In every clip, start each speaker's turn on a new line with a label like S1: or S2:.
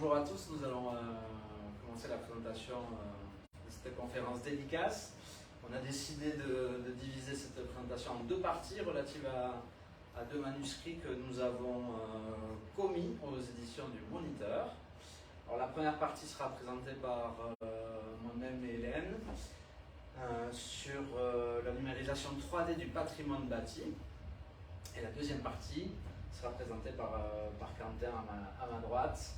S1: bonjour à tous, nous allons commencer la présentation de cette conférence dédicace. On a décidé de diviser cette présentation en deux parties relatives à deux manuscrits que nous avons commis aux éditions du Moniteur. Alors, la première partie sera présentée par moi-même et Hélène sur la numérisation 3D du patrimoine bâti. Et la deuxième partie sera présentée par Quentin à ma droite,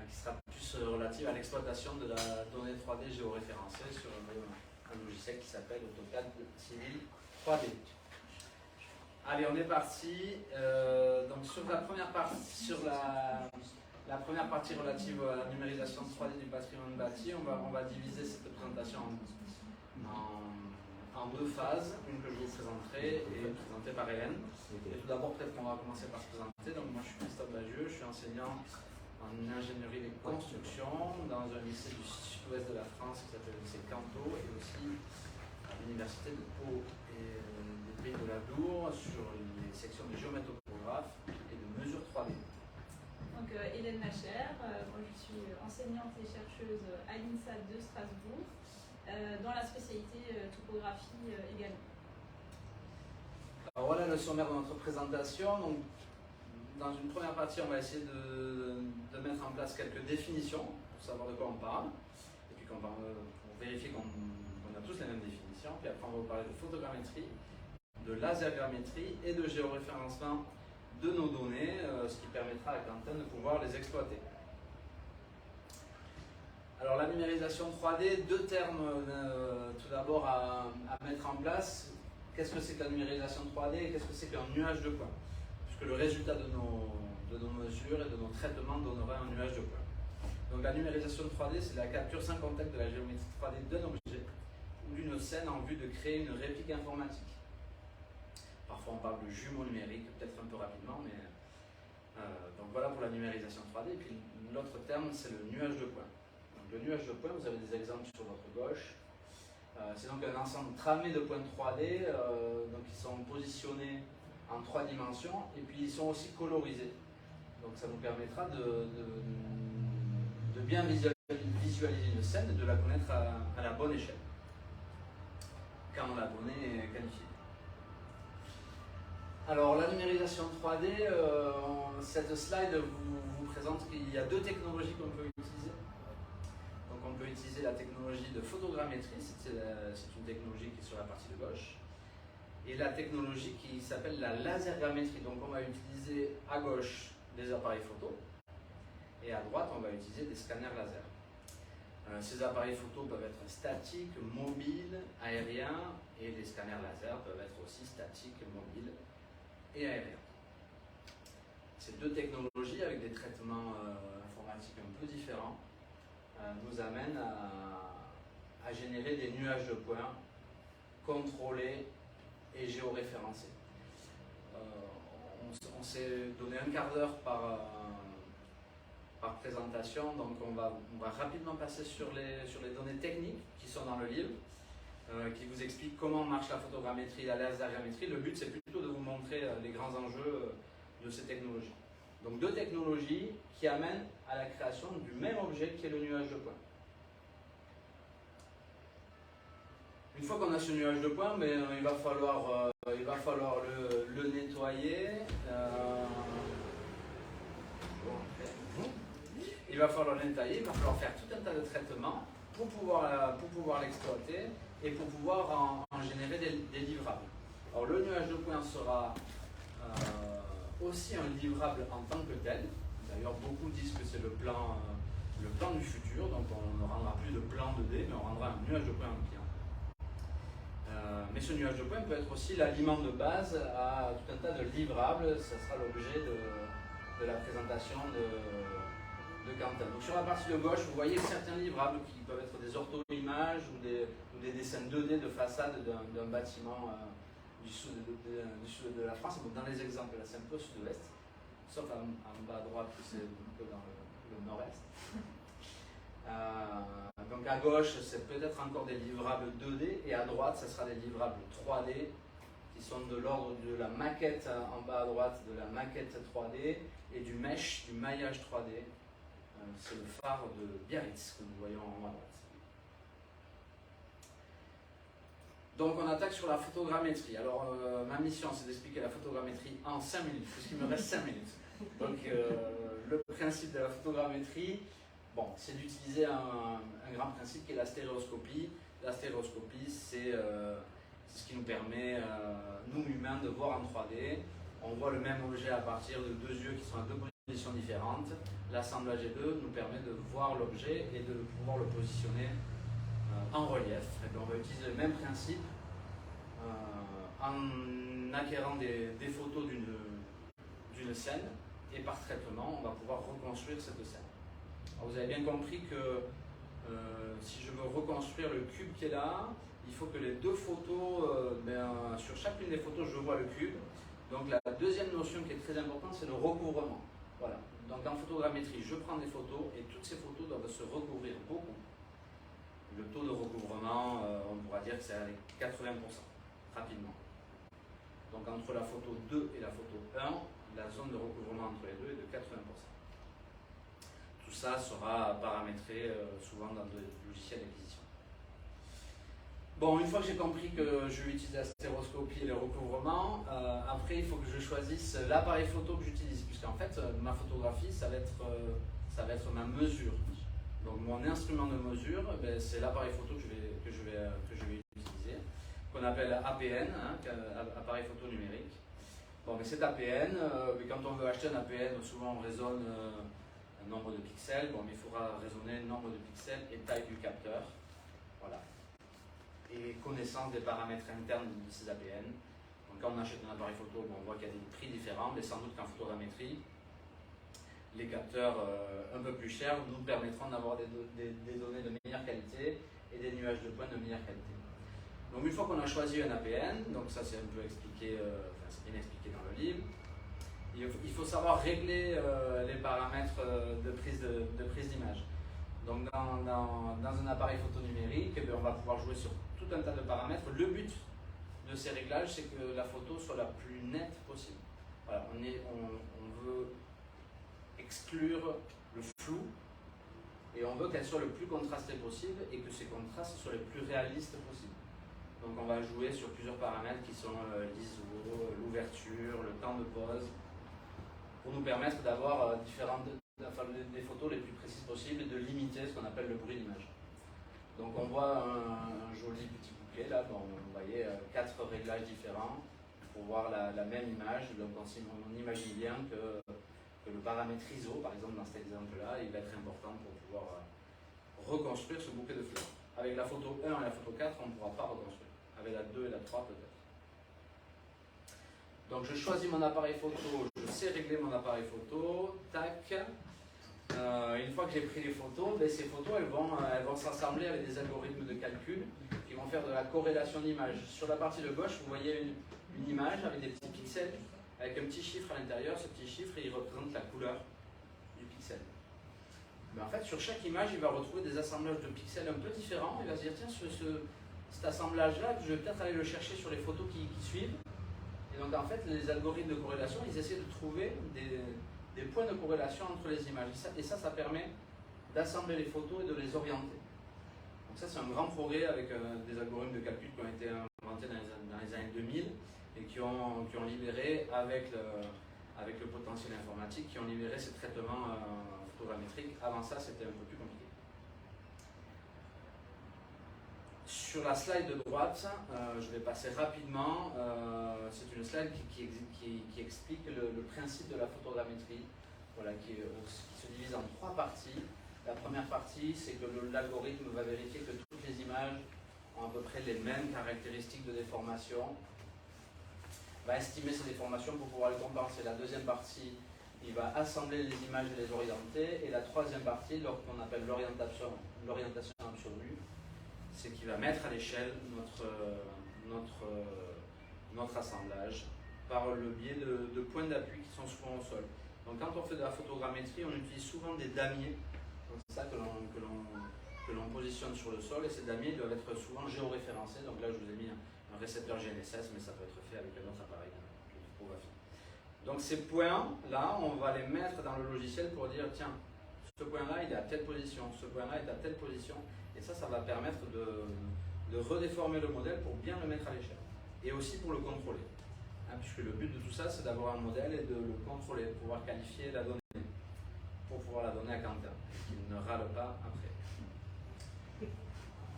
S1: qui sera plus relative à l'exploitation de la donnée 3D géoréférencée sur un logiciel qui s'appelle AutoCAD Civil 3D. Allez, on est parti. Donc sur la première partie, la première partie relative à la numérisation 3D du patrimoine bâti, on va diviser cette présentation en deux phases, une que je vous présenterai et présentée par Hélène. Et tout d'abord, peut-être qu'on va commencer par se présenter. Donc moi, je suis Christophe Bagieux, je suis enseignant en ingénierie des constructions dans un lycée du sud-ouest de la France qui s'appelle le lycée Canto, et aussi à l'université de Pau et des Pays de l'Adour sur les sections de géomètre topographe et de mesure 3D.
S2: Donc Hélène Lacher, moi je suis enseignante et chercheuse à l'INSA de Strasbourg, dans la spécialité topographie également.
S1: Alors voilà le sommaire de notre présentation. Donc, dans une première partie, on va essayer de mettre en place quelques définitions pour savoir de quoi on parle, et puis pour vérifier qu'on a tous les mêmes définitions. Puis après, on va vous parler de photogrammétrie, de lasergrammétrie et de géoréférencement de nos données, ce qui permettra à Quentin de pouvoir les exploiter. Alors la numérisation 3D, deux termes tout d'abord à mettre en place. Qu'est-ce que c'est que la numérisation 3D et qu'est-ce que c'est qu'un nuage de points? Puisque le résultat de nos mesures et de nos traitements donnera un nuage de points. Donc la numérisation 3D, c'est la capture sans contact de la géométrie 3D d'un objet ou d'une scène en vue de créer une réplique informatique. Parfois on parle de jumeaux numériques, peut-être un peu rapidement, mais donc voilà pour la numérisation 3D. Et puis l'autre terme, c'est le nuage de points. Donc le nuage de points, vous avez des exemples sur votre gauche. C'est donc un ensemble tramé de points 3D, donc ils sont positionnés en 3 dimensions et puis ils sont aussi colorisés. Donc ça nous permettra de bien visualiser une scène et de la connaître à la bonne échelle quand la donnée est qualifiée. Alors la numérisation 3D, cette slide vous présente qu'il y a deux technologies qu'on peut utiliser. Donc on peut utiliser la technologie de photogrammétrie, c'est une technologie qui est sur la partie de gauche, et la technologie qui s'appelle la lasergrammétrie. Donc on va utiliser à gauche des appareils photo, et à droite on va utiliser des scanners laser. Ces appareils photo peuvent être statiques, mobiles, aériens, et les scanners laser peuvent être aussi statiques, mobiles et aériens. Ces deux technologies, avec des traitements informatiques un peu différents, nous amènent à générer des nuages de points contrôlés et géoréférencés. On s'est donné un quart d'heure par présentation, donc on va rapidement passer sur les données techniques qui sont dans le livre, qui vous expliquent comment marche la photogrammétrie et la lasergrammétrie. Le but, c'est plutôt de vous montrer les grands enjeux de ces technologies. Donc deux technologies qui amènent à la création du même objet qui est le nuage de points. Une fois qu'on a ce nuage de points, mais, il va falloir le nettoyer. Il va falloir le nettoyer, il va falloir faire tout un tas de traitements pour pouvoir l'exploiter et pour pouvoir en générer des livrables. Alors le nuage de points sera aussi un livrable en tant que tel. D'ailleurs, beaucoup disent que c'est le plan du futur, donc on ne rendra plus de plan 2D, mais on rendra un nuage de points en client. Mais ce nuage de points peut être aussi l'aliment de base à tout un tas de livrables. Ce sera l'objet de la présentation de Quentin. Donc sur la partie de gauche, vous voyez certains livrables qui peuvent être des ortho-images ou des dessins 2D de façade d'un bâtiment du sud de la France. Donc dans les exemples, là c'est un peu sud-ouest, sauf en bas à droite, c'est un peu dans le nord-est. Donc à gauche, c'est peut-être encore des livrables 2D, et à droite, ce sera des livrables 3D qui sont de l'ordre de la maquette en bas à droite, de la maquette 3D et du mesh, du maillage 3D c'est le phare de Biarritz que nous voyons en haut à droite. Donc on attaque sur la photogrammétrie. Alors ma mission c'est d'expliquer la photogrammétrie en 5 minutes, puisqu'il me reste 5 minutes. Donc le principe de la photogrammétrie, bon, c'est d'utiliser un grand principe qui est la stéréoscopie. La stéréoscopie c'est ce qui nous permet, nous humains, de voir en 3D. On voit le même objet à partir de deux yeux qui sont à deux positions différentes. L'assemblage des deux nous permet de voir l'objet et de pouvoir le positionner en relief. Et bien, on va utiliser le même principe en acquérant des photos d'une scène, et par traitement on va pouvoir reconstruire cette scène. Alors, vous avez bien compris que si je veux reconstruire le cube qui est là, il faut que les deux photos, sur chacune des photos je vois le cube. Donc la deuxième notion qui est très importante, c'est le recouvrement. Voilà. Donc en photogrammétrie, je prends des photos et toutes ces photos doivent se recouvrir beaucoup. Le taux de recouvrement, on pourra dire que c'est à 80%, rapidement. Donc entre la photo 2 et la photo 1, la zone de recouvrement entre les deux est de 80%. Tout ça sera paramétré souvent dans des logiciels d'acquisition. Bon, une fois que j'ai compris que je vais utiliser la stéréoscopie et le recouvrement, après il faut que je choisisse l'appareil photo que j'utilise, puisqu'en fait ma photographie ça va être ma mesure. Donc mon instrument de mesure, c'est l'appareil photo que je vais utiliser, qu'on appelle APN, appareil photo numérique. Bon, mais cet APN, quand on veut acheter un APN, souvent on raisonne un nombre de pixels. Bon, mais il faudra raisonner le nombre de pixels et taille du capteur. Voilà. Et connaissance des paramètres internes de ces APN. Donc quand on achète un appareil photo, on voit qu'il y a des prix différents, mais sans doute qu'en photogrammétrie, les capteurs un peu plus chers nous permettront d'avoir des données de meilleure qualité et des nuages de points de meilleure qualité. Donc une fois qu'on a choisi un APN, donc ça c'est un peu expliqué, c'est bien expliqué dans le livre, il faut savoir régler les paramètres de prise d'image. Donc dans un appareil photo numérique, on va pouvoir jouer sur tout un tas de paramètres. Le but de ces réglages, c'est que la photo soit la plus nette possible. Voilà, on veut exclure le flou et on veut qu'elle soit le plus contrastée possible et que ces contrastes soient les plus réalistes possible. Donc on va jouer sur plusieurs paramètres qui sont l'ISO, l'ouverture, le temps de pose, pour nous permettre d'avoir des photos les plus précises possibles et de limiter ce qu'on appelle le bruit d'image. Donc on voit un joli petit bouquet là, bon, vous voyez 4 réglages différents pour voir la même image. Donc on imagine bien que le paramètre ISO, par exemple dans cet exemple-là, il va être important pour pouvoir reconstruire ce bouquet de fleurs. Avec la photo 1 et la photo 4, on ne pourra pas reconstruire. Avec la 2 et la 3 peut-être. Donc je choisis mon appareil photo, je sais régler mon appareil photo, tac. Une fois que j'ai pris les photos, ces photos elles vont s'assembler avec des algorithmes de calcul qui vont faire de la corrélation d'images. Sur la partie de gauche, vous voyez une image avec des petits pixels, avec un petit chiffre à l'intérieur. Ce petit chiffre, il représente la couleur du pixel. Mais en fait, sur chaque image, il va retrouver des assemblages de pixels un peu différents. Il va se dire, tiens, cet assemblage-là, je vais peut-être aller le chercher sur les photos qui suivent. Et donc, en fait, les algorithmes de corrélation, ils essaient de trouver des points de corrélation entre les images. Et ça permet d'assembler les photos et de les orienter. Donc ça, c'est un grand progrès avec des algorithmes de calcul qui ont été inventés dans les années 2000 et qui ont libéré, avec le potentiel informatique, qui ont libéré ces traitements photogrammétriques. Avant ça, c'était un peu plus compliqué. Sur la slide de droite, je vais passer rapidement. C'est une slide qui explique le principe de la photogrammétrie, voilà, qui se divise en 3 parties. La première partie, c'est que l'algorithme va vérifier que toutes les images ont à peu près les mêmes caractéristiques de déformation, va estimer ces déformations pour pouvoir les compenser. La deuxième partie, il va assembler les images et les orienter. Et la troisième partie, qu'on appelle l'orientation absolue, c'est qu'il va mettre à l'échelle notre assemblage par le biais de points d'appui qui sont souvent au sol. Donc quand on fait de la photogrammétrie, on utilise souvent des damiers. C'est ça que l'on positionne sur le sol, et ces damiers doivent être souvent géoréférencés. Donc là, je vous ai mis un récepteur GNSS, mais ça peut être fait avec un autre appareil de topographie. Donc ces points-là, on va les mettre dans le logiciel pour dire, tiens, ce point-là il est à telle position, ce point-là est à telle position, et ça va permettre de redéformer le modèle pour bien le mettre à l'échelle, et aussi pour le contrôler. Puisque le but de tout ça, c'est d'avoir un modèle et de le contrôler, de pouvoir qualifier la donnée, pour pouvoir la donner à Quentin, qu'il ne râle pas après.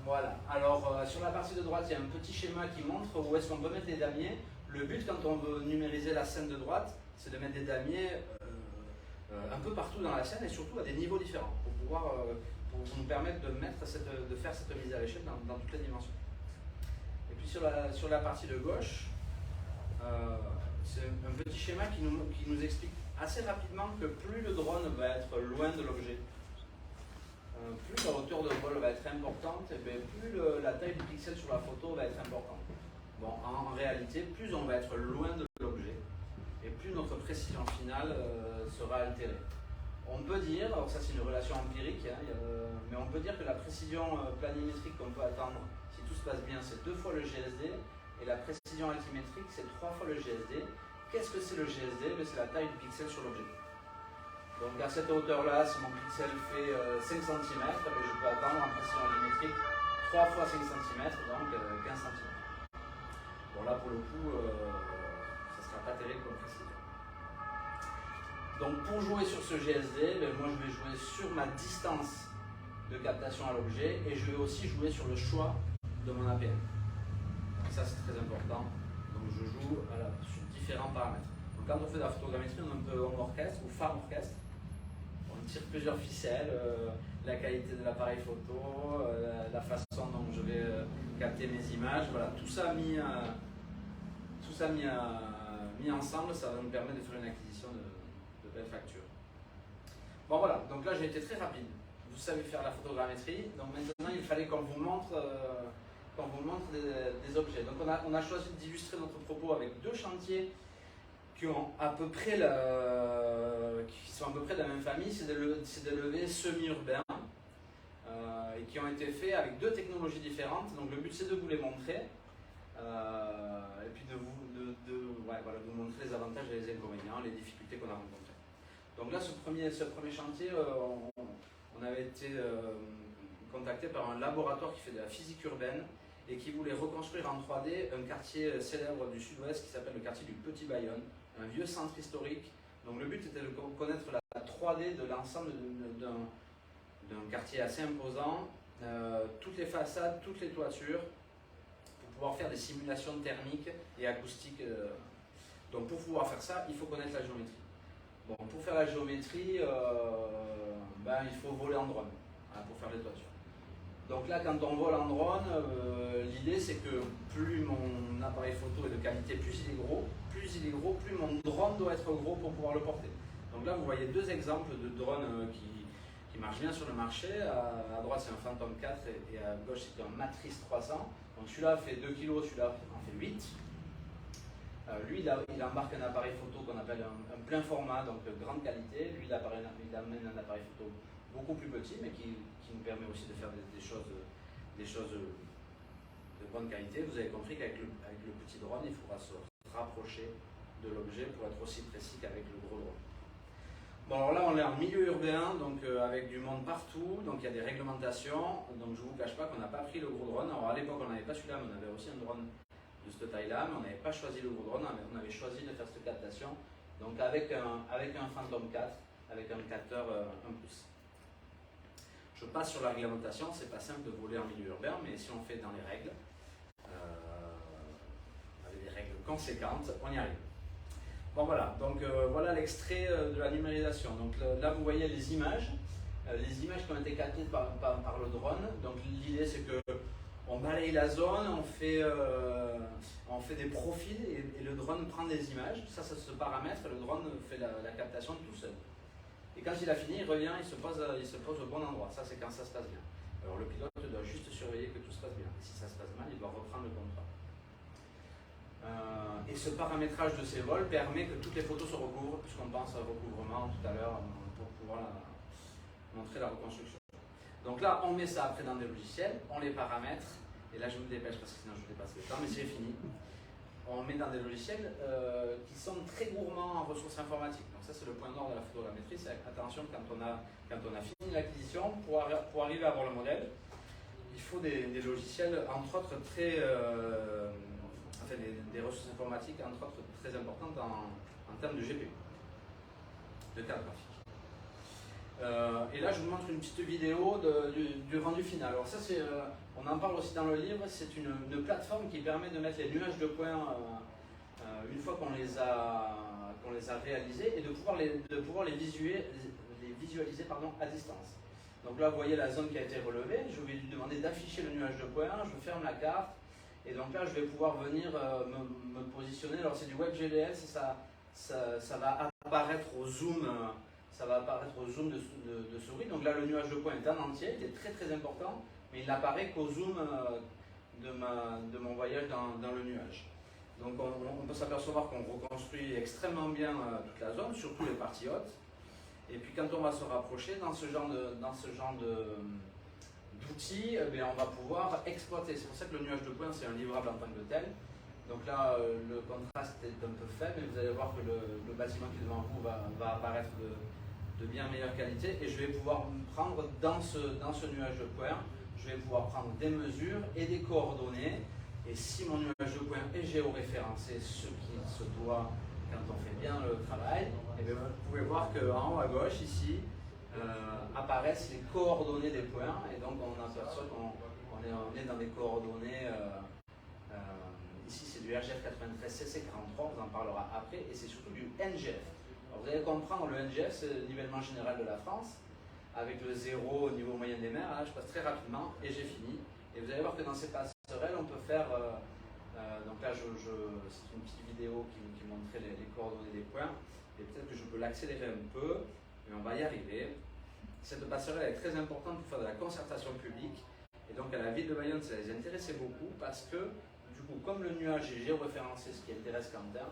S1: Voilà, alors sur la partie de droite, il y a un petit schéma qui montre où est-ce qu'on peut mettre des damiers. Le but, quand on veut numériser la scène de droite, c'est de mettre des damiers un peu partout dans la scène et surtout à des niveaux différents, pour pouvoir pour nous permettre de faire cette mise à l'échelle dans toutes les dimensions. Et puis sur la partie de gauche, c'est un petit schéma qui nous explique assez rapidement que plus le drone va être loin de l'objet, plus la hauteur de vol va être importante, et bien plus la taille du pixel sur la photo va être importante. Bon, en réalité, plus on va être loin de l'objet, et plus notre précision finale sera altérée. On peut dire, alors ça c'est une relation empirique, mais on peut dire que la précision planimétrique qu'on peut attendre, si tout se passe bien, c'est 2 fois le GSD, et la précision altimétrique, c'est 3 fois le GSD. Qu'est-ce que c'est le GSD? C'est la taille du pixel sur l'objet. Donc à cette hauteur-là, si mon pixel fait 5 cm, je peux attendre en précision altimétrique 3 fois 5 cm, donc 15 cm. Bon là pour le coup, ça ne sera pas terrible comme précision. Donc pour jouer sur ce GSD, moi je vais jouer sur ma distance de captation à l'objet et je vais aussi jouer sur le choix de mon APN. Et ça c'est très important. Donc je joue sur différents paramètres. Donc quand on fait de la photogrammétrie, on est un peu home orchestre ou farm orchestre. On tire plusieurs ficelles, la qualité de l'appareil photo, la façon dont je vais capter mes images, voilà, tout ça mis ensemble, ça va nous permettre de faire une acquisition de belles factures. Bon voilà, donc là j'ai été très rapide. Vous savez faire la photogrammétrie, donc maintenant il fallait qu'on vous montre, des objets. Donc on a choisi d'illustrer notre propos avec 2 chantiers qui sont à peu près de la même famille, c'est des levées semi-urbains et qui ont été faits avec 2 technologies différentes. Donc le but c'est de vous les montrer et puis de vous montrer les avantages et les inconvénients, les difficultés qu'on a rencontrées. Donc là, ce premier chantier, on avait été contacté par un laboratoire qui fait de la physique urbaine et qui voulait reconstruire en 3D un quartier célèbre du sud-ouest qui s'appelle le quartier du Petit Bayonne, un vieux centre historique. Donc le but était de connaître la 3D de l'ensemble d'un quartier assez imposant, toutes les façades, toutes les toitures, pour pouvoir faire des simulations thermiques et acoustiques. Donc pour pouvoir faire ça, il faut connaître la géométrie. Bon, pour faire la géométrie, il faut voler en drone pour faire les toitures. Donc là, quand on vole en drone, l'idée c'est que plus mon appareil photo est de qualité, plus il est gros, plus mon drone doit être gros pour pouvoir le porter. Donc là, vous voyez 2 exemples de drones qui marchent bien sur le marché. À droite, c'est un Phantom 4 et à gauche, c'est un Matrice 300. Donc celui-là fait 2 kg, celui-là en fait 8. Lui, il embarque un appareil photo qu'on appelle un plein format, donc de grande qualité. Lui, il amène un appareil photo beaucoup plus petit, mais qui nous permet aussi de faire des choses de bonne qualité. Vous avez compris qu'avec le petit drone, il faudra se rapprocher de l'objet pour être aussi précis qu'avec le gros drone. Bon, alors là, on est en milieu urbain, donc avec du monde partout, donc il y a des réglementations. Donc je ne vous cache pas qu'on n'a pas pris le gros drone. Alors à l'époque, on n'avait pas celui-là, mais on avait aussi un drone de cette taille-là, mais on n'avait pas choisi le gros drone, on avait choisi de faire cette captation. Donc avec un Phantom 4, avec un capteur 1+. Je passe sur la réglementation, c'est pas simple de voler en milieu urbain, mais si on fait dans les règles, avec des règles conséquentes, on y arrive. Bon voilà, donc voilà l'extrait de la numérisation. Donc là vous voyez les images qui ont été captées par le drone. Donc l'idée c'est que on balaye la zone, on fait des profils et le drone prend des images. Ça se paramètre, le drone fait la captation tout seul. Et quand il a fini, il revient, il se pose au bon endroit. Ça, c'est quand ça se passe bien. Alors le pilote doit juste surveiller que tout se passe bien. Et si ça se passe mal, il doit reprendre le contrôle. Et ce paramétrage de ces vols permet que toutes les photos se recouvrent, puisqu'on pense au recouvrement tout à l'heure pour pouvoir montrer la reconstruction. Donc là, on met ça après dans des logiciels, on les paramètre. Et là, je me dépêche parce que sinon je dépasse le temps, mais c'est fini. on met dans des logiciels qui sont très gourmands en ressources informatiques. Donc ça c'est le point nord de la photogrammétrie, c'est attention quand on a fini l'acquisition, pour arriver à avoir le modèle, il faut des logiciels entre autres très, enfin des ressources informatiques entre autres très importantes en termes de GPU, de carte graphique. Et là je vous montre une petite vidéo du rendu final. Alors ça c'est, on en parle aussi dans le livre, c'est une plateforme qui permet de mettre les nuages de points une fois qu'on les a réalisés et de pouvoir les visualiser à distance. Donc là vous voyez la zone qui a été relevée, je vais lui demander d'afficher le nuage de points, je ferme la carte et donc là je vais pouvoir venir me positionner. Alors c'est du WebGL, ça va apparaître au zoom. Ça va apparaître au zoom de souris. Donc là, le nuage de points est en entier, il est très très important, mais il n'apparaît qu'au zoom de mon voyage dans le nuage. Donc on peut s'apercevoir qu'on reconstruit extrêmement bien toute la zone, surtout les parties hautes. Et puis quand on va se rapprocher dans ce genre d'outils, on va pouvoir exploiter. C'est pour ça que le nuage de points, c'est un livrable en tant que tel. Donc là, le contraste est un peu faible, mais vous allez voir que le bâtiment qui est devant vous va apparaître de bien meilleure qualité et je vais pouvoir prendre dans ce nuage de points, je vais pouvoir prendre des mesures et des coordonnées et si mon nuage de points est géoréférencé, ce qui se doit quand on fait bien le travail, et bien vous pouvez voir qu'en haut à gauche ici apparaissent les coordonnées des points et donc on aperçoit qu'on est dans des coordonnées ici c'est du RGF 93 CC43, on en parlera après et c'est surtout du NGF. Alors vous allez comprendre, le NGF c'est le nivellement général de la France, avec le 0 au niveau moyen des mers. Là, je passe très rapidement et j'ai fini. Et vous allez voir que dans ces passerelles, on peut faire. Donc là, c'est une petite vidéo qui montrait les coordonnées des points. Et peut-être que je peux l'accélérer un peu, mais on va y arriver. Cette passerelle est très importante pour faire de la concertation publique. Et donc à la ville de Bayonne, ça les intéressait beaucoup parce que, du coup, comme le nuage est géoréférencé, ce qui intéresse Quentin,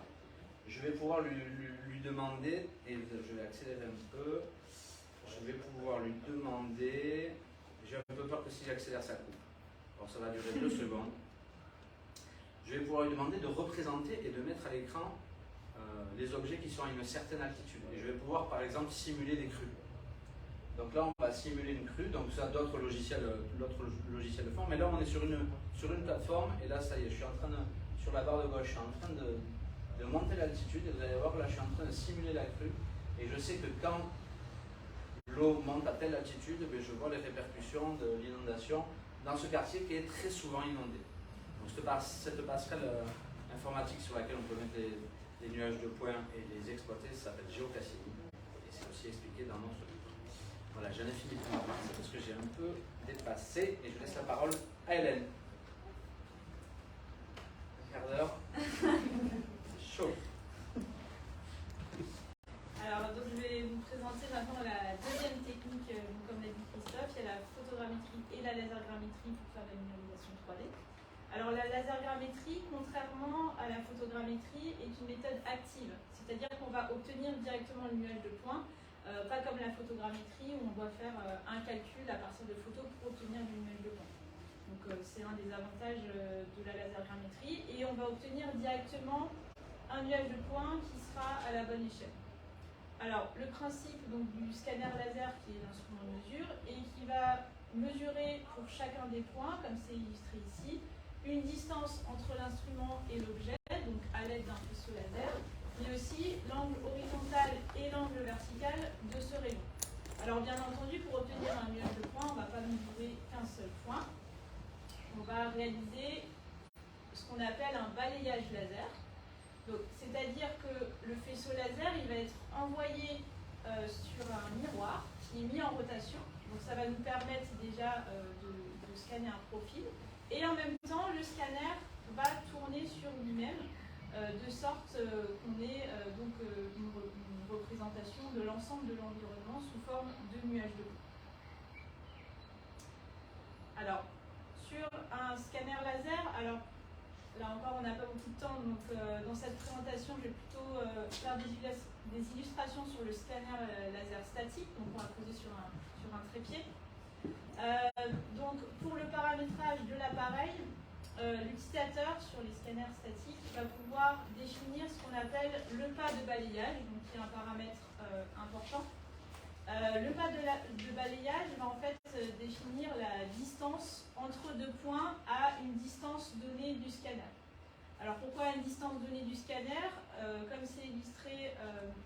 S1: je vais pouvoir lui demander, et je vais accélérer un peu, je vais pouvoir lui demander, j'ai un peu peur que si j'accélère ça coupe, alors ça va durer 2 secondes, je vais pouvoir lui demander de représenter et de mettre à l'écran les objets qui sont à une certaine altitude. Et je vais pouvoir par exemple simuler des crues. Donc là on va simuler une crue, donc ça d'autres logiciels le font, mais là on est sur une plateforme et là ça y est, je suis en train de, sur la barre de gauche, je suis en train de monter l'altitude et vous allez voir là je suis en train de simuler la crue et je sais que quand l'eau monte à telle altitude, je vois les répercussions de l'inondation dans ce quartier qui est très souvent inondé. Donc cette passerelle informatique sur laquelle on peut mettre les nuages de points et les exploiter, ça s'appelle GeoCassini et c'est aussi expliqué dans notre livre. Voilà, j'en ai fini pour ma part, c'est parce que j'ai un peu dépassé et je laisse la parole à Hélène. Un quart d'heure. Chaud.
S2: Alors, donc, je vais vous présenter maintenant la deuxième technique, comme l'a dit Christophe, il y a la photogrammétrie et la lasergrammétrie pour faire la numérisation 3D. Alors, la lasergrammétrie, contrairement à la photogrammétrie, est une méthode active, c'est-à-dire qu'on va obtenir directement le nuage de points, pas comme la photogrammétrie où on doit faire un calcul à partir de photos pour obtenir le nuage de points. Donc, c'est un des avantages de la lasergrammétrie et on va obtenir directement un nuage de points qui sera à la bonne échelle. Alors, le principe donc, du scanner laser qui est l'instrument de mesure et qui va mesurer pour chacun des points, comme c'est illustré ici, une distance entre l'instrument et l'objet, donc à l'aide d'un faisceau laser, mais aussi l'angle horizontal et l'angle vertical de ce rayon. Alors, bien entendu, pour obtenir un nuage de points, on ne va pas mesurer qu'un seul point. On va réaliser ce qu'on appelle un balayage laser. C'est-à-dire que le faisceau laser il va être envoyé sur un miroir qui est mis en rotation. Donc ça va nous permettre déjà de scanner un profil. Et en même temps, le scanner va tourner sur lui-même de sorte qu'on ait une représentation de l'ensemble de l'environnement sous forme de nuages de points. Alors, sur un scanner laser, alors là encore, on n'a pas beaucoup de temps, donc dans cette présentation, je vais plutôt faire des illustrations sur le scanner laser statique, donc on va poser sur un trépied. Donc pour le paramétrage de l'appareil, l'utilisateur, sur les scanners statiques, va pouvoir définir ce qu'on appelle le pas de balayage, donc qui est un paramètre important. Le pas de balayage va en fait définir la distance entre deux points à une distance donnée du scanner. Alors pourquoi une distance donnée du scanner? Comme c'est illustré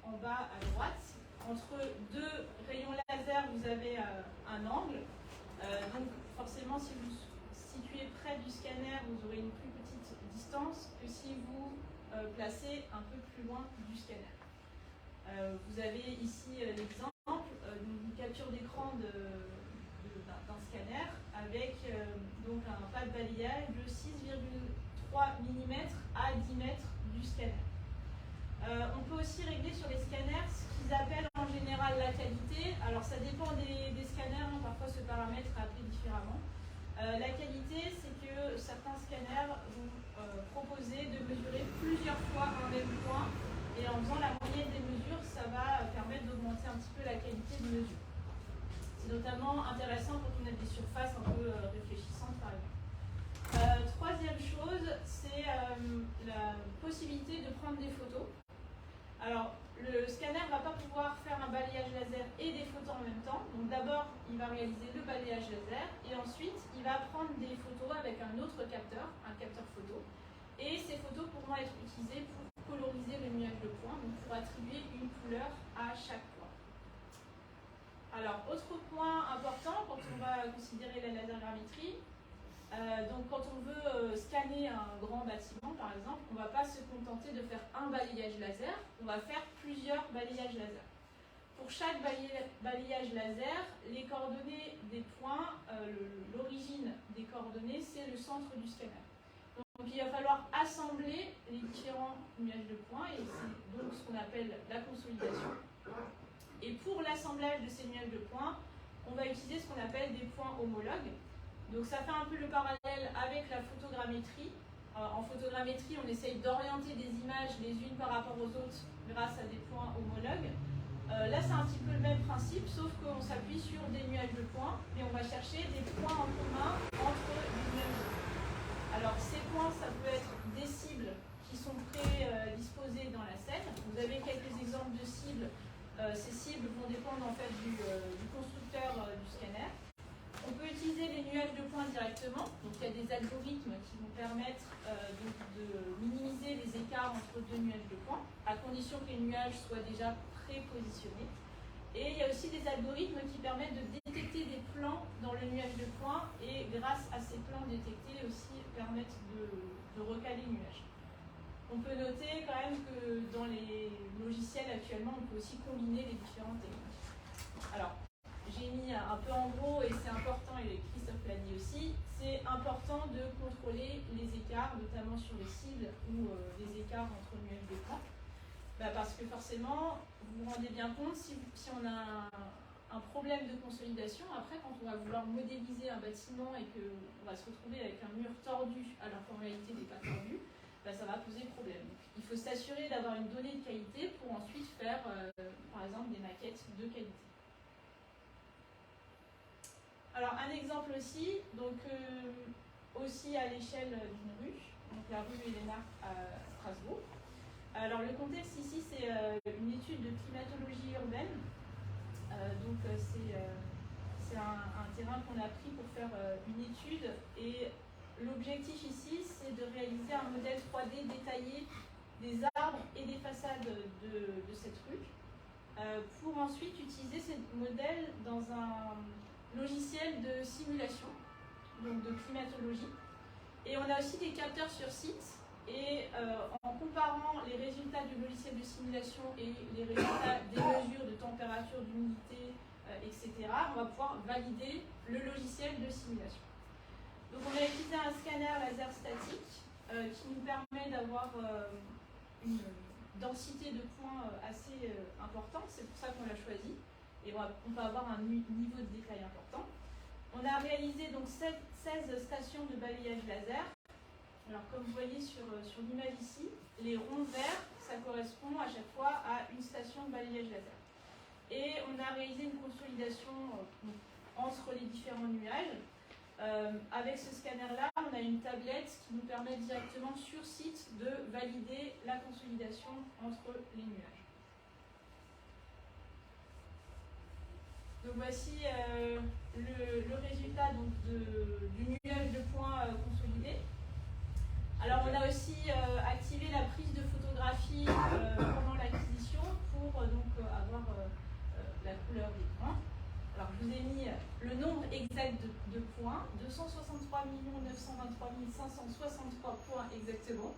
S2: en bas à droite, entre deux rayons laser, vous avez un angle. Donc forcément, si vous situez près du scanner, vous aurez une plus petite distance que si vous placez un peu plus loin du scanner. Vous avez ici l'exemple d'une capture d'écran d'un scanner avec donc un pas de balayage de 6,3 mm à 10 mètres du scanner. On peut aussi régler sur les scanners ce qu'ils appellent en général la qualité. Alors ça dépend des scanners, hein, parfois ce paramètre est appelé différemment. La qualité, c'est que certains scanners vont proposer de mesurer plusieurs fois un même point, et en faisant la moyenne des mesures, ça va permettre d'augmenter un petit peu la qualité de mesure. C'est notamment intéressant quand on a des surfaces un peu réfléchissantes, par exemple. Troisième chose, c'est la possibilité de prendre des photos. Alors, le scanner ne va pas pouvoir faire un balayage laser et des photos en même temps. Donc d'abord, il va réaliser le balayage laser et ensuite, il va prendre des photos avec un autre capteur, un capteur photo. Et ces photos pourront être utilisées pour coloriser le nuage de points, donc pour attribuer une couleur à chaque point. Alors, autre point important quand on va considérer la lasergrammétrie, donc quand on veut scanner un grand bâtiment par exemple, on ne va pas se contenter de faire un balayage laser, on va faire plusieurs balayages laser. Pour chaque balayage laser, les coordonnées des points, l'origine des coordonnées, c'est le centre du scanner. Donc il va falloir assembler les différents nuages de points et c'est donc ce qu'on appelle la consolidation. Et pour l'assemblage de ces nuages de points, on va utiliser ce qu'on appelle des points homologues. Donc ça fait un peu le parallèle avec la photogrammétrie. En photogrammétrie, on essaye d'orienter des images les unes par rapport aux autres grâce à des points homologues. Là, c'est un petit peu le même principe, sauf qu'on s'appuie sur des nuages de points et on va chercher des points en commun entre les nuages de points. Alors ces points, ça peut être des cibles qui sont prédisposées dans la scène. Vous avez quelques exemples de cibles. Ces cibles vont dépendre en fait du constructeur du scanner. On peut utiliser les nuages de points directement, donc il y a des algorithmes qui vont permettre de minimiser les écarts entre deux nuages de points, à condition que les nuages soient déjà prépositionnés. Et il y a aussi des algorithmes qui permettent de détecter des plans dans le nuage de points, et grâce à ces plans détectés aussi permettent de recaler le nuage. On peut noter quand même que dans les logiciels actuellement, on peut aussi combiner les différentes techniques. Alors, j'ai mis un peu en gros, et c'est important, et Christophe l'a dit aussi, c'est important de contrôler les écarts, notamment sur les cibles ou les écarts entre nuages de points. Parce que forcément, vous vous rendez bien compte, si on a un problème de consolidation, après quand on va vouloir modéliser un bâtiment et qu'on va se retrouver avec un mur tordu alors qu'en réalité il n'est pas tordu, ça va poser problème. Donc, il faut s'assurer d'avoir une donnée de qualité pour ensuite faire, par exemple, des maquettes de qualité. Alors un exemple aussi, donc aussi à l'échelle d'une rue, donc la rue Helena à Strasbourg. Alors le contexte ici, c'est une étude de climatologie urbaine. Donc c'est un terrain qu'on a pris pour faire une étude, et l'objectif ici, c'est de réaliser un modèle 3D détaillé des arbres et des façades de cette rue, pour ensuite utiliser ces modèles dans un logiciel de simulation, donc de climatologie. Et on a aussi des capteurs sur site, et en comparant les résultats du logiciel de simulation et les résultats des mesures de température, d'humidité, etc., on va pouvoir valider le logiciel de simulation. Donc on a utilisé un scanner laser statique qui nous permet d'avoir une densité de points assez importante, c'est pour ça qu'on l'a choisi. Et on peut avoir un niveau de détail important. On a réalisé donc 16 stations de balayage laser. Alors comme vous voyez sur l'image ici, les ronds verts, ça correspond à chaque fois à une station de balayage laser. Et on a réalisé une consolidation entre les différents nuages. Avec ce scanner-là, on on a une tablette qui nous permet directement sur site de valider la consolidation entre les nuages. Donc voici le résultat donc, du nuage de points consolidé. Alors on a aussi activé la prise de photographie pendant l'acquisition pour avoir la couleur des points. Alors je vous ai mis le nombre exact de points, 263 923 563 points exactement.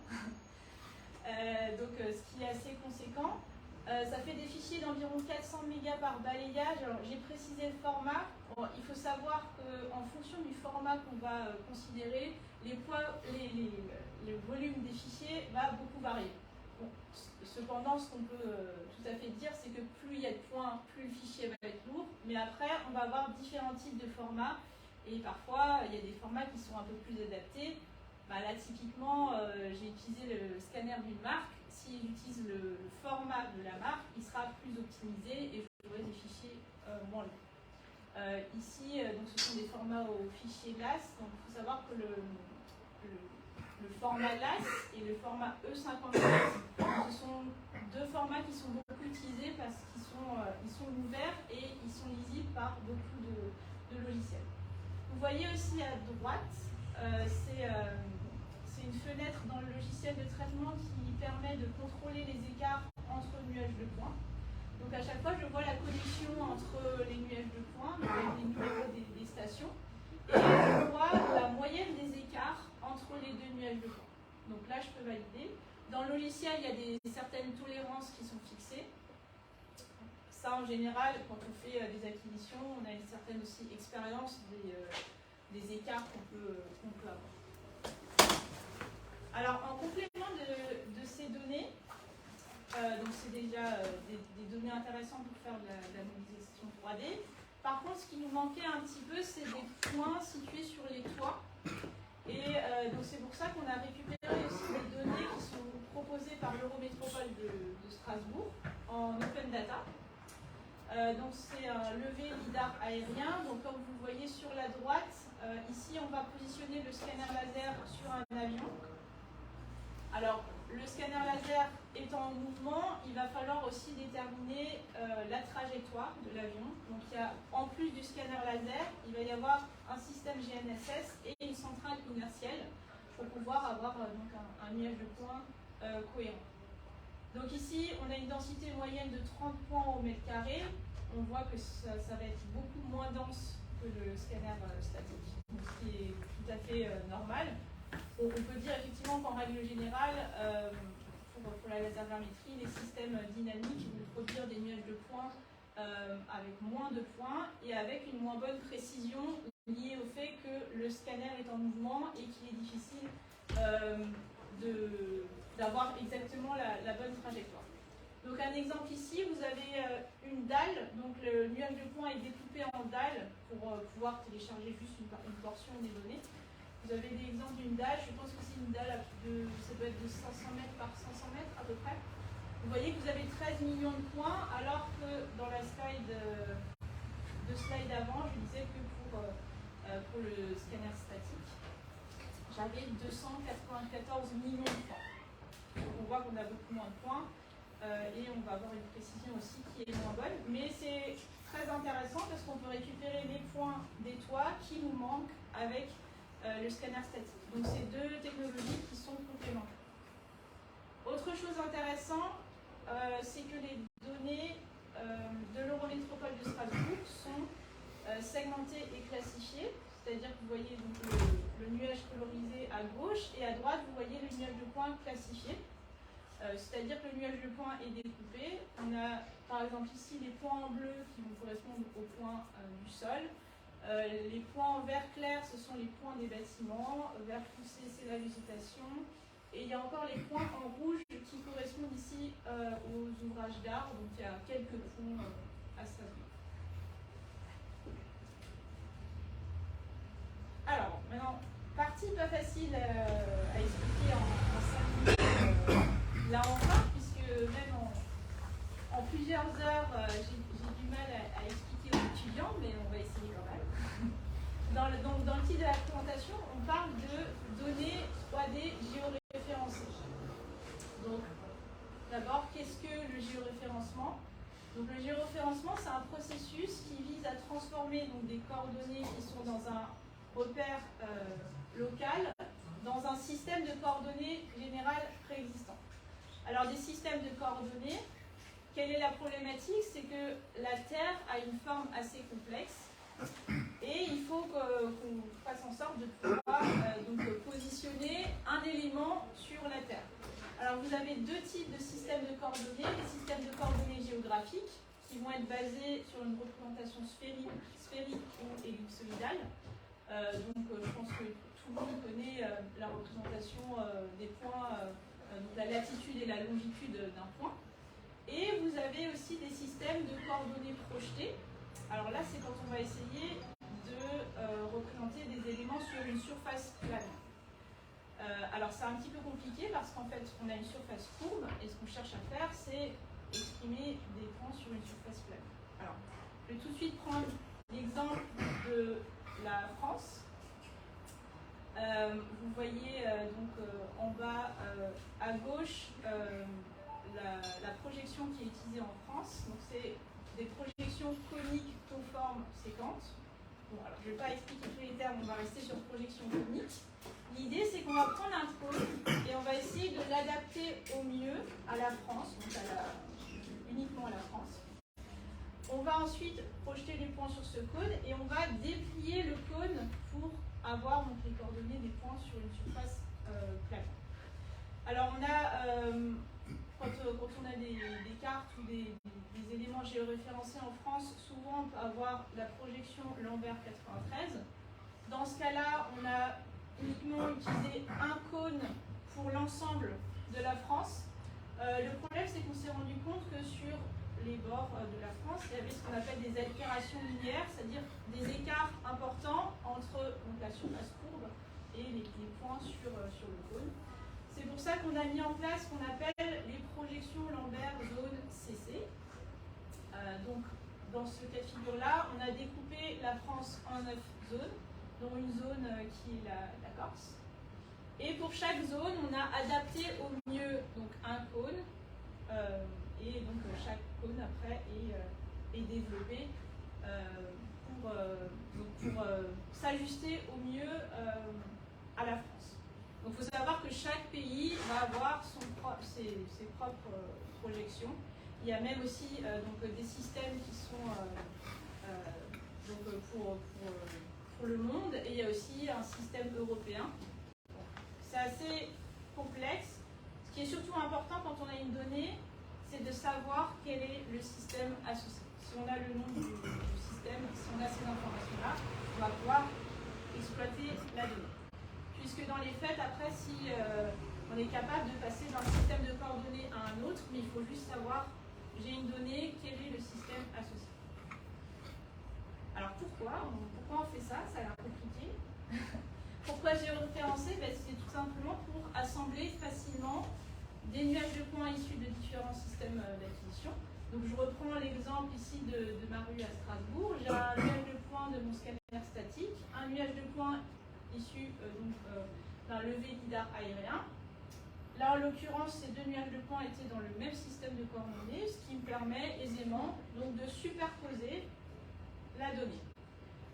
S2: Ce qui est assez conséquent. Ça fait des fichiers d'environ 400 mégas par balayage. Alors j'ai précisé le format. Bon, il faut savoir qu'en fonction du format qu'on va considérer, le volume des fichiers va beaucoup varier. Bon, cependant, ce qu'on peut tout à fait dire, c'est que plus il y a de points, plus le fichier va être lourd. Mais après, on va avoir différents types de formats. Et parfois, il y a des formats qui sont un peu plus adaptés. Là, typiquement, j'ai utilisé le scanner d'une marque. Si j'utilise le format de la marque, il sera plus optimisé et j'aurai des fichiers moins lourds. Ici, donc, ce sont des formats au fichier GLAS. Donc, il faut savoir que le format GLAS et le format E57, ce sont deux formats qui sont beaucoup utilisés parce qu'ils sont ouverts et ils sont lisibles par beaucoup de logiciels. Vous voyez aussi à droite, c'est une fenêtre dans le logiciel de traitement qui permet de contrôler les écarts entre nuages de points. Donc à chaque fois, je vois la connexion entre les nuages de points, avec les numéros des stations, et je vois la moyenne des écarts entre les deux nuages de points. Donc là, je peux valider. Dans le logiciel, il y a certaines tolérances qui sont fixées. Ça, en général, quand on fait des acquisitions, on a une certaine aussi expérience des écarts qu'on peut avoir. Alors, en complément de ces données, donc c'est déjà des données intéressantes pour faire de la modélisation 3D. Par contre, ce qui nous manquait un petit peu, c'est des points situés sur les toits. Et donc c'est pour ça qu'on a récupéré aussi des données qui sont proposées par l'Eurométropole de Strasbourg en open data. Donc c'est un levé lidar aérien. Donc comme vous le voyez sur la droite, ici on va positionner le scanner laser sur un avion. Alors le scanner laser étant en mouvement, il va falloir aussi déterminer la trajectoire de l'avion. Donc il y a, en plus du scanner laser, il va y avoir un système GNSS et une centrale inertielle pour pouvoir avoir donc un nuage de points cohérent. Donc ici, on a une densité moyenne de 30 points au mètre carré. On voit que ça va être beaucoup moins dense que le scanner statique, ce qui est tout à fait normal. On peut dire effectivement qu'en règle générale, pour la lasergrammétrie, les systèmes dynamiques vont produire des nuages de points avec moins de points et avec une moins bonne précision liée au fait que le scanner est en mouvement et qu'il est difficile d'avoir exactement la bonne trajectoire. Donc un exemple ici, vous avez une dalle, donc le nuage de points est découpé en dalles pour pouvoir télécharger juste une portion des données. Vous avez l'exemple d'une dalle, je pense que c'est une dalle ça doit être de 500 mètres par 500 mètres à peu près. Vous voyez que vous avez 13 millions de points, alors que dans la slide avant, je disais que pour le scanner statique, j'avais 294 millions de points. Donc on voit qu'on a beaucoup moins de points et on va avoir une précision aussi qui est moins bonne. Mais c'est très intéressant parce qu'on peut récupérer les points des toits qui nous manquent avec le scanner statique. Donc c'est deux technologies qui sont complémentaires. Autre chose intéressante, c'est que les données de l'Eurométropole de Strasbourg sont segmentées et classifiées. C'est-à-dire que vous voyez donc le nuage colorisé à gauche et à droite, vous voyez le nuage de points classifié. C'est-à-dire que le nuage de points est découpé. On a par exemple ici les points en bleu qui vont correspondre aux points du sol. Les points en vert clair, ce sont les points des bâtiments. Vert foncé, c'est la végétation. Et il y a encore les points en rouge qui correspondent ici aux ouvrages d'art. Donc il y a quelques ponts à Strasbourg. Alors, maintenant, partie pas facile à expliquer en 5 minutes. Là enfin, puisque même en plusieurs heures, j'ai du mal à expliquer aux étudiants, mais on va essayer quand même. Dans le titre de la présentation, on parle de données 3D géoréférencées. Donc, d'abord, qu'est-ce que le géoréférencement? Donc, le géoréférencement, c'est un processus qui vise à transformer donc, des coordonnées qui sont dans un repère local dans un système de coordonnées générales préexistant. Alors, des systèmes de coordonnées, quelle est la problématique? C'est que la Terre a une forme assez complexe et il faut qu'on fasse en sorte de pouvoir donc, positionner un élément sur la Terre. Alors vous avez deux types de systèmes de coordonnées, les systèmes de coordonnées géographiques qui vont être basés sur une représentation sphérique ou ellipsoïdale. Je pense que tout le monde connaît la représentation des points, donc la latitude et la longitude d'un point. Et vous avez aussi des systèmes de coordonnées projetées. Alors là, c'est quand on va essayer de représenter des éléments sur une surface plane. Alors c'est un petit peu compliqué parce qu'en fait, on a une surface courbe et ce qu'on cherche à faire, c'est exprimer des points sur une surface plane. Alors, je vais tout de suite prendre l'exemple de la France. Vous voyez en bas à gauche la projection qui est utilisée en France. Donc c'est des projections coniques, conformes, séquentes. Bon, alors je ne vais pas expliquer tous les termes, on va rester sur projection conique. L'idée c'est qu'on va prendre un cône et on va essayer de l'adapter au mieux à la France, donc uniquement à la France. On va ensuite projeter les points sur ce cône et on va déplier le cône pour avoir donc, les coordonnées des points sur une surface plane. Alors on a, quand on a des cartes ou des éléments géoréférencés en France, souvent on peut avoir la projection Lambert 93. Dans ce cas-là, on a uniquement utilisé un cône pour l'ensemble de la France. Le problème, c'est qu'on s'est rendu compte que sur les bords de la France, il y avait ce qu'on appelle des altérations linéaires, c'est-à-dire des écarts importants entre donc, la surface courbe et les points sur le cône. C'est pour ça qu'on a mis en place ce qu'on appelle les projections Lambert zone CC. Donc, dans ce cas de figure-là, on a découpé la France en 9 zones, dont une zone qui est la Corse. Et pour chaque zone, on a adapté au mieux donc, un cône, et donc chaque cône après est développé pour s'ajuster au mieux à la France. Donc il faut savoir que chaque pays va avoir ses propres projections. Il y a même aussi donc, des systèmes qui sont pour le monde, et il y a aussi un système européen. C'est assez complexe. Ce qui est surtout important quand on a une donnée, c'est de savoir quel est le système associé. Si on a le nom du système, si on a ces informations-là, on va pouvoir exploiter la donnée. Puisque dans les faits, après, si on est capable de passer d'un système de coordonnées à un autre, mais il faut juste savoir, j'ai une donnée, quel est le système associé. Alors pourquoi on fait ça? Ça a l'air compliqué. Pourquoi géoréférencer? C'est tout simplement pour assembler facilement des nuages de points issus de différents systèmes d'acquisition. Donc je reprends l'exemple ici de ma rue à Strasbourg. J'ai un nuage de points de mon scanner statique, un nuage de points issu d'un levé lidar aérien. Là, en l'occurrence, ces deux nuages de points étaient dans le même système de coordonnées, ce qui me permet aisément donc, de superposer la donnée.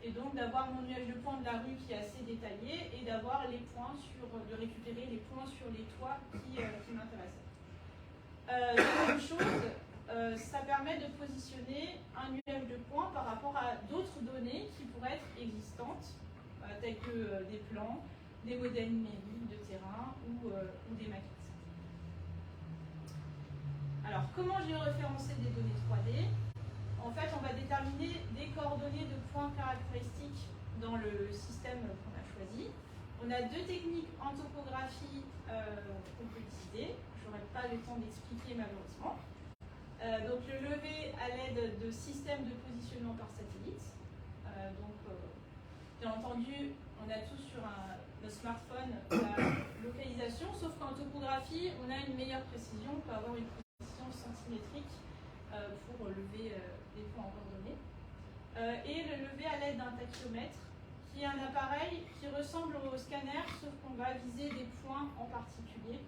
S2: Et donc d'avoir mon nuage de points de la rue qui est assez détaillé et d'avoir les points de récupérer les points sur les toits qui m'intéressaient. Deuxième chose, ça permet de positionner un nuage de points par rapport à d'autres données qui pourraient être existantes, telles que des plans, des modèles numériques de terrain ou des maquettes. Alors, comment géoréférencer des données 3D? En fait, on va déterminer des coordonnées de points caractéristiques dans le système qu'on a choisi. On a deux techniques en topographie qu'on peut utiliser. Je n'aurai pas le temps d'expliquer malheureusement. Donc le levé à l'aide de systèmes de positionnement par satellite. Bien entendu, on a tous sur le smartphone la localisation, sauf qu'en topographie, on a une meilleure précision, on peut avoir une précision centimétrique pour lever des points en coordonnées. Et le lever à l'aide d'un tachyomètre qui est un appareil qui ressemble au scanner, sauf qu'on va viser des points en particulier,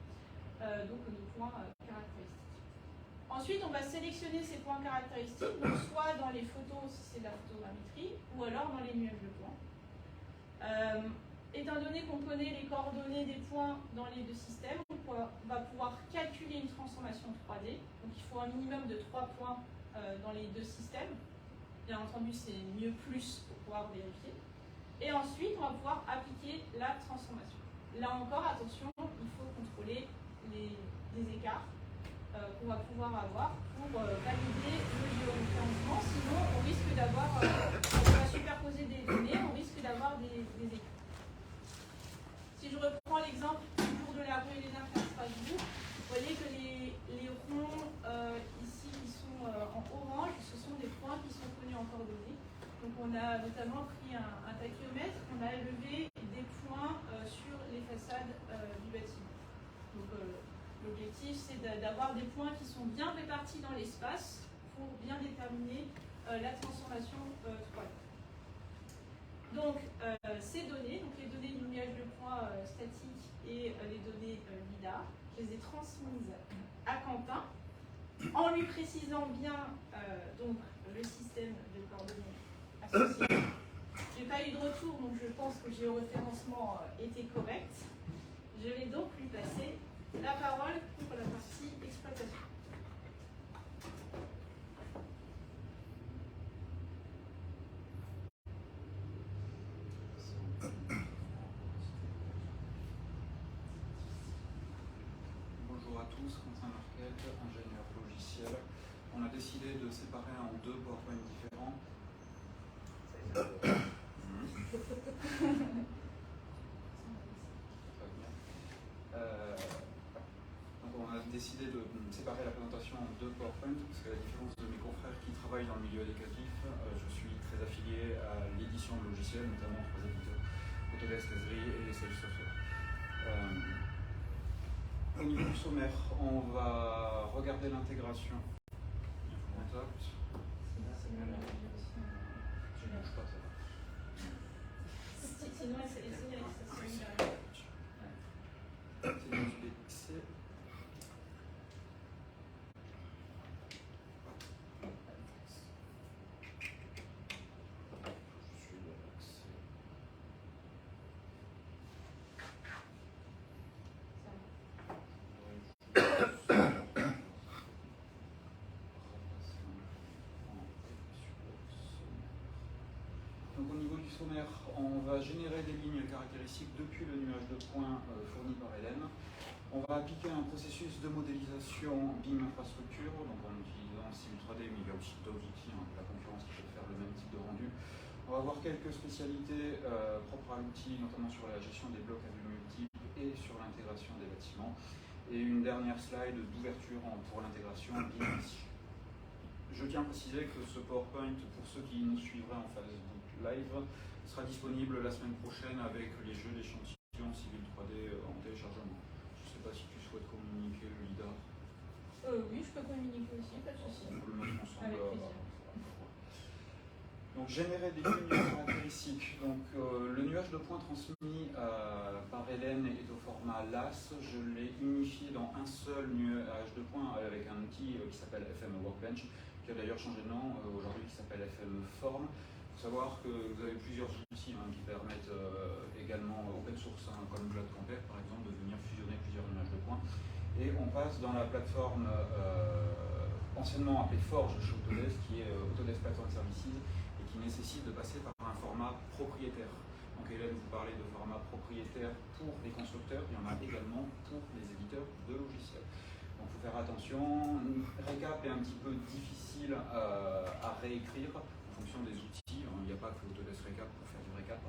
S2: donc des points caractéristiques. Ensuite, on va sélectionner ces points caractéristiques, donc soit dans les photos si c'est de la photogrammétrie, ou alors dans les nuages de points. Étant donné qu'on connaît les coordonnées des points dans les deux systèmes, on va pouvoir calculer une transformation 3D. Donc il faut un minimum de 3 points dans les deux systèmes. Bien entendu, c'est mieux plus pour pouvoir vérifier. Et ensuite, on va pouvoir appliquer la transformation. Là encore, attention, il faut contrôler les écarts qu'on va pouvoir avoir pour valider le géoréférencement. Sinon, on risque d'avoir, on va superposer des données, on risque d'avoir des écarts. Si je reprends l'exemple toujours de la rue Elena à Strasbourg, vous voyez que les ronds ici qui sont en orange, ce sont des points qui sont connus en coordonnées. Donc on a notamment pris un tachyomètre, on a levé des points sur les façades du bâtiment. Donc l'objectif c'est d'avoir des points qui sont bien répartis dans l'espace pour bien déterminer la transformation 3D. Donc ces données, donc les données du nuage de points statique et les données LIDAR, je les ai transmises à Quentin en lui précisant bien donc le système de coordonnées associé. Je n'ai pas eu de retour, donc je pense que le géoréférencement était correct. Je vais donc lui passer la parole pour la partie exploitation.
S3: Bonjour à tous, Quentin Marquette, ingénieur logiciel. On a décidé de séparer en deux PowerPoint différents. Donc on a décidé de séparer la présentation en deux PowerPoint parce qu'à la différence de mes confrères qui travaillent dans le milieu éducatif, je suis très affilié à l'édition de logiciels, notamment trois éditeurs, Autodesk, Esri et Salesforce. Au niveau du sommaire, on va regarder l'intégration. Contact. Je ne bouge pas, ça va.
S2: Sinon, c'est
S3: C'est Donc au niveau du sommaire, on va générer des lignes caractéristiques depuis le nuage de points fourni par Hélène. On va appliquer un processus de modélisation BIM infrastructure, donc en utilisant Civil 3D, mais il y a aussi d'autres outils de la concurrence qui peuvent faire le même type de rendu. On va voir quelques spécialités propres à l'outil, notamment sur la gestion des blocs à vue multiples et sur l'intégration des bâtiments. Et une dernière slide d'ouverture pour l'intégration BIM. Je tiens à préciser que ce PowerPoint, pour ceux qui nous suivraient en Facebook Live, sera disponible la semaine prochaine avec les jeux d'échantillons Civil 3D en téléchargement. Je ne sais pas si tu souhaites communiquer le LIDAR.
S2: Oui, je peux communiquer aussi, pas de souci.
S3: On peut le mettre ensemble.
S2: Avec plaisir.
S3: Donc générer des lignes caractéristiques. Donc le nuage de points transmis par Hélène est au format LAS. Je l'ai unifié dans un seul nuage de points avec un outil qui s'appelle FM Workbench, qui a d'ailleurs changé de nom aujourd'hui, qui s'appelle FM Form. Il faut savoir que vous avez plusieurs outils qui permettent également open source, comme Blood-Compare par exemple, de venir fusionner plusieurs nuages de points. Et on passe dans la plateforme anciennement appelée Forge chez Autodesk, qui est Autodesk Platform Services, et qui nécessite de passer par un format propriétaire. Donc Hélène vous parlait de format propriétaire pour les constructeurs, il y en a également pour les éditeurs de logiciels. Donc il faut faire attention. Récap est un petit peu difficile à réécrire en fonction des outils. Il n'y a pas que Autodesk Récap pour faire du récap.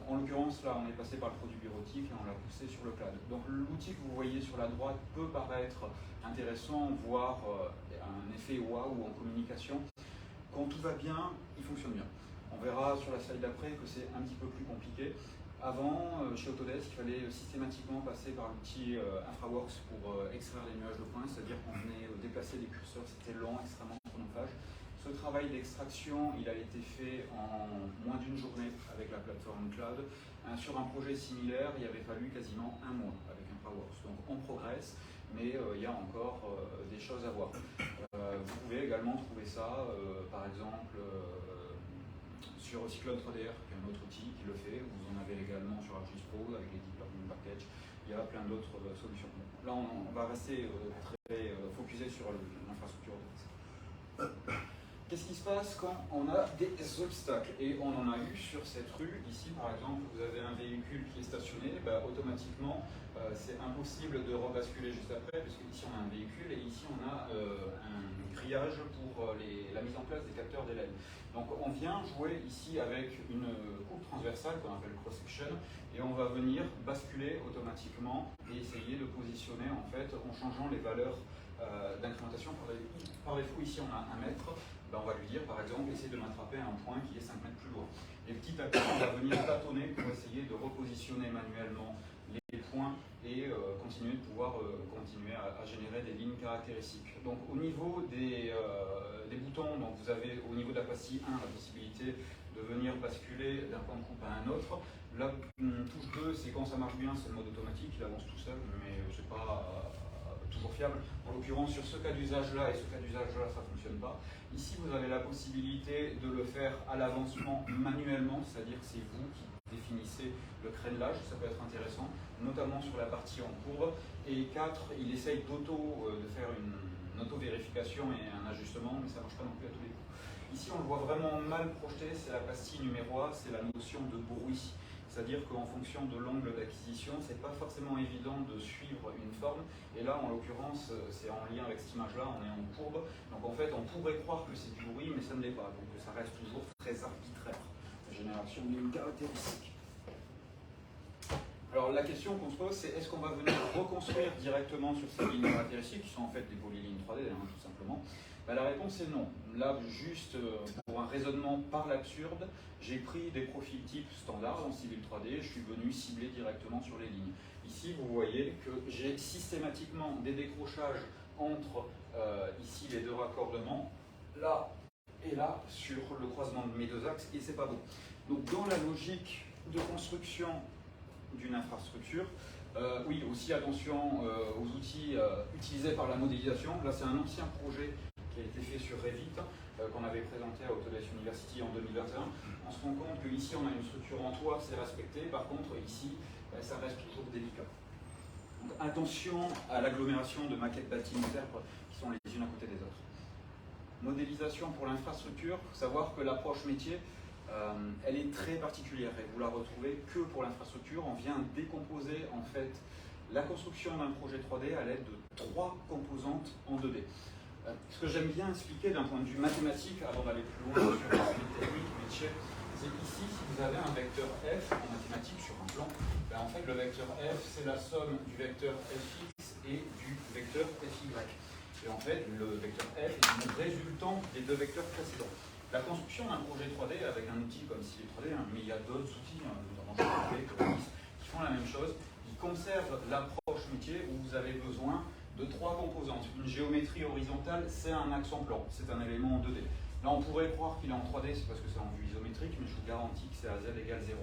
S3: En l'occurrence, là, on est passé par le produit bureautique et on l'a poussé sur le cloud. Donc l'outil que vous voyez sur la droite peut paraître intéressant, voire un effet waouh en communication. Quand tout va bien, il fonctionne bien. On verra sur la slide d'après que c'est un petit peu plus compliqué. Avant, chez Autodesk, il fallait systématiquement passer par l'outil InfraWorks pour extraire les nuages de points, c'est-à-dire qu'on venait déplacer les curseurs, c'était lent, extrêmement chronophage. Ce travail d'extraction, il a été fait en moins d'une journée avec avec la plateforme cloud. Sur un projet similaire, il avait fallu quasiment un mois avec InfraWorks. Donc on progresse, mais il y a encore des choses à voir. Vous pouvez également trouver ça, par exemple, sur Cyclone 3DR, qui est un autre outil qui le fait. Vous en avez également sur ArcGIS Pro avec les Deep Learning Package. Il y a plein d'autres solutions. Là, on va rester très focusé sur l'infrastructure. Qu'est-ce qui se passe quand on a des obstacles? Et on en a eu sur cette rue. Ici, par exemple, vous avez un véhicule qui est stationné. Automatiquement, c'est impossible de rebasculer juste après, puisque ici on a un véhicule et ici on a un grillage pour la mise en place des capteurs d'élèves. Donc on vient jouer ici avec une coupe transversale qu'on appelle cross-section et on va venir basculer automatiquement et essayer de positionner en fait en changeant les valeurs d'incrémentation par défaut. Ici on a 1 mètre, on va lui dire par exemple essayer de m'attraper à un point qui est 5 mètres plus loin. Et petit à petit on va venir tâtonner pour essayer de repositionner manuellement les points et continuer de pouvoir continuer à générer des lignes caractéristiques. Donc au niveau des boutons, donc vous avez au niveau de la pastille 1 la possibilité de venir basculer d'un point de coupe à un autre. La touche 2, c'est quand ça marche bien, c'est le mode automatique, il avance tout seul, mais c'est pas toujours fiable. En l'occurrence, sur ce cas d'usage-là et ce cas d'usage-là, ça ne fonctionne pas. Ici, vous avez la possibilité de le faire à l'avancement manuellement, c'est-à-dire que c'est vous qui définissez le crénelage, ça peut être intéressant, notamment sur la partie en courbe. Et 4, il essaye de faire une auto-vérification et un ajustement, mais ça ne marche pas non plus à tous les coups. Ici, on le voit vraiment mal projeté, c'est la pastille numéro 1, c'est la notion de bruit. C'est-à-dire qu'en fonction de l'angle d'acquisition, c'est pas forcément évident de suivre une forme. Et là, en l'occurrence, c'est en lien avec cette image-là, on est en courbe. Donc en fait, on pourrait croire que c'est du bruit, mais ça ne l'est pas. Donc ça reste toujours très arbitraire, la génération d'une caractéristique. Alors la question qu'on se pose, c'est est-ce qu'on va venir reconstruire directement sur ces lignes caractéristiques, qui sont en fait des polylignes 3D, tout simplement. La réponse est non. Là, juste pour un raisonnement par l'absurde, j'ai pris des profils type standard en Civil 3D, je suis venu cibler directement sur les lignes. Ici, vous voyez que j'ai systématiquement des décrochages entre ici les deux raccordements, là et là, sur le croisement de mes deux axes, et c'est pas bon. Donc dans la logique de construction d'une infrastructure, oui, aussi attention aux outils utilisés par la modélisation. Là, c'est un ancien projet qui a été fait sur Revit, qu'on avait présenté à Autodesk University en 2021. On se rend compte qu'ici, on a une structure en toit, c'est respecté. Par contre, ici, ça reste toujours délicat. Donc, attention à l'agglomération de maquettes bâtimentaires qui sont les unes à côté des autres. Modélisation pour l'infrastructure, il faut savoir que l'approche métier, elle est très particulière et vous la retrouvez que pour l'infrastructure. On vient décomposer en fait la construction d'un projet 3D à l'aide de 3 composantes en 2D. Ce que j'aime bien expliquer d'un point de vue mathématique, avant d'aller plus loin sur l'aspect technique, métier, c'est qu'ici, si vous avez un vecteur f en mathématiques sur un plan, en fait le vecteur f c'est la somme du vecteur fx et du vecteur fy. Et en fait, le vecteur f est une résultante des deux vecteurs précédents. La construction d'un projet 3D avec un outil comme Civil 3D, mais il y a d'autres outils, notamment qui font la même chose, qui conservent l'approche métier où vous avez besoin de 3 composantes. Une géométrie horizontale, c'est un axe en plan, c'est un élément en 2D. Là, on pourrait croire qu'il est en 3D, c'est parce que c'est en vue isométrique, mais je vous garantis que c'est à z égale 0.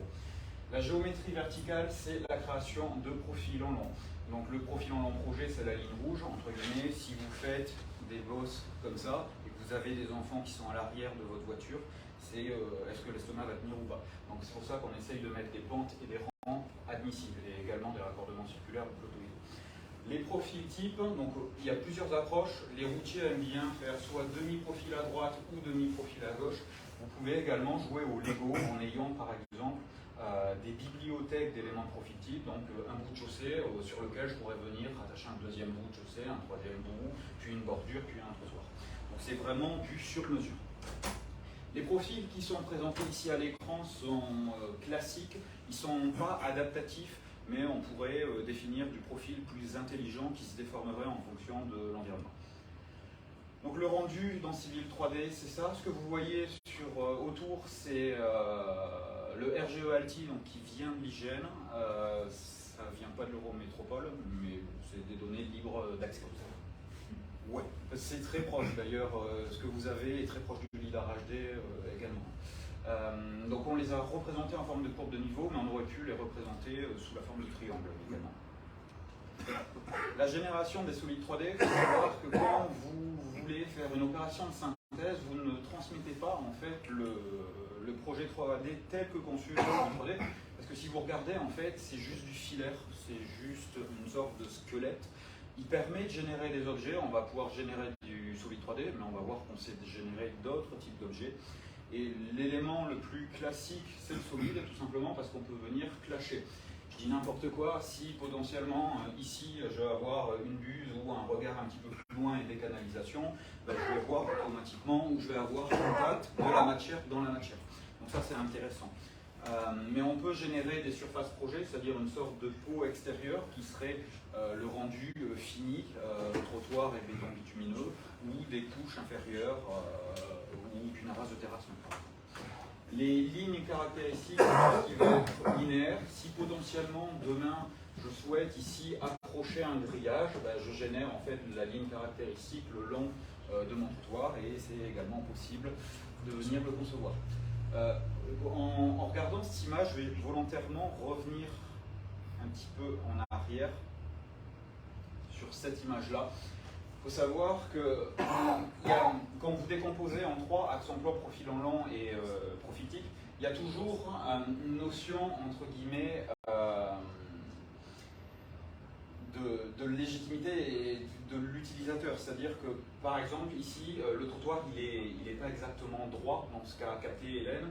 S3: La géométrie verticale, c'est la création de profils en long. Donc le profil en long projet, c'est la ligne rouge, entre guillemets. Si vous faites des bosses comme ça, et que vous avez des enfants qui sont à l'arrière de votre voiture, c'est est-ce que l'estomac va tenir ou pas. Donc c'est pour ça qu'on essaye de mettre des pentes et des rangs admissibles, et également des raccordements circulaires ou plotoïdes. Les profils types, donc il y a plusieurs approches. Les routiers aiment bien faire soit demi-profil à droite ou demi-profil à gauche. Vous pouvez également jouer au Lego en ayant par exemple des bibliothèques d'éléments de profil type, donc un bout de chaussée sur lequel je pourrais venir rattacher un deuxième bout de chaussée, un troisième bout, puis une bordure, puis un trottoir. Donc c'est vraiment du sur-mesure. Les profils qui sont présentés ici à l'écran sont classiques, ils ne sont pas adaptatifs, mais on pourrait définir du profil plus intelligent qui se déformerait en fonction de l'environnement. Donc le rendu dans Civil 3D, c'est ça. Ce que vous voyez autour, c'est le RGE Alti, donc, qui vient de l'IGN. Ça ne vient pas de l'Eurométropole, mais c'est des données libres d'accès. Ouais, c'est très proche d'ailleurs. Ce que vous avez est très proche du LIDAR HD également. Donc on les a représentés en forme de courbe de niveau, mais on aurait pu les représenter sous la forme de triangle également. La génération des solides 3D, il faut savoir que quand vous voulez faire une opération de synthèse, vous ne transmettez pas en fait le projet 3D tel que conçu en 3D, parce que si vous regardez, en fait, c'est juste du filaire, c'est juste une sorte de squelette. Il permet de générer des objets, on va pouvoir générer du solide 3D, mais on va voir qu'on sait générer d'autres types d'objets. Et l'élément le plus classique, c'est le solide, tout simplement parce qu'on peut venir clasher. Je dis n'importe quoi, si potentiellement, ici, je vais avoir une buse ou un regard un petit peu plus loin et des canalisations, ben, je vais voir automatiquement où je vais avoir contact de la matière dans la matière. Donc ça, c'est intéressant. Mais on peut générer des surfaces projets, c'est-à-dire une sorte de peau extérieure qui serait le rendu fini, trottoir et béton bitumineux, ou des couches inférieures, ou d'une race de terrassement. Les lignes caractéristiques qui vont être linéaires, si potentiellement demain je souhaite ici approcher un grillage, ben, je génère en fait la ligne caractéristique le long de mon trottoir et c'est également possible de venir le concevoir. En regardant cette image, je vais volontairement revenir un petit peu en arrière sur cette image-là. Il faut savoir que quand vous décomposez en 3 axes emploi, profil en long et profitique, il y a toujours une notion, entre guillemets, de légitimité et de l'utilisateur. C'est-à-dire que, par exemple, ici, le trottoir, il n'est pas exactement droit, dans ce qu'a capté Hélène.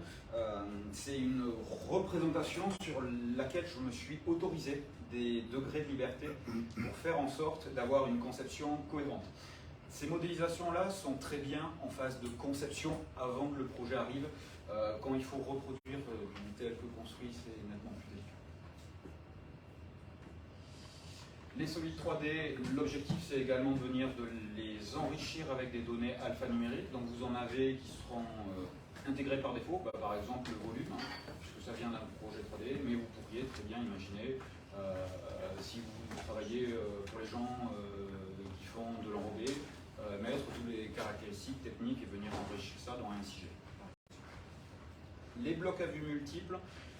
S3: C'est une représentation sur laquelle je me suis autorisé des degrés de liberté pour faire en sorte d'avoir une conception cohérente. Ces modélisations-là sont très bien en phase de conception avant que le projet arrive. Quand il faut reproduire tel que construit, c'est nettement plus délicat. Les solides 3D, l'objectif c'est également de venir de les enrichir avec des données alphanumériques. Donc vous en avez qui seront intégrées par défaut, par exemple le volume, puisque ça vient d'un projet 3D, mais vous pourriez très bien imaginer, si vous travaillez pour les gens qui font de l'enrobé, mettre toutes les caractéristiques techniques et venir enrichir ça dans un SIG. Les blocs à vue multiples,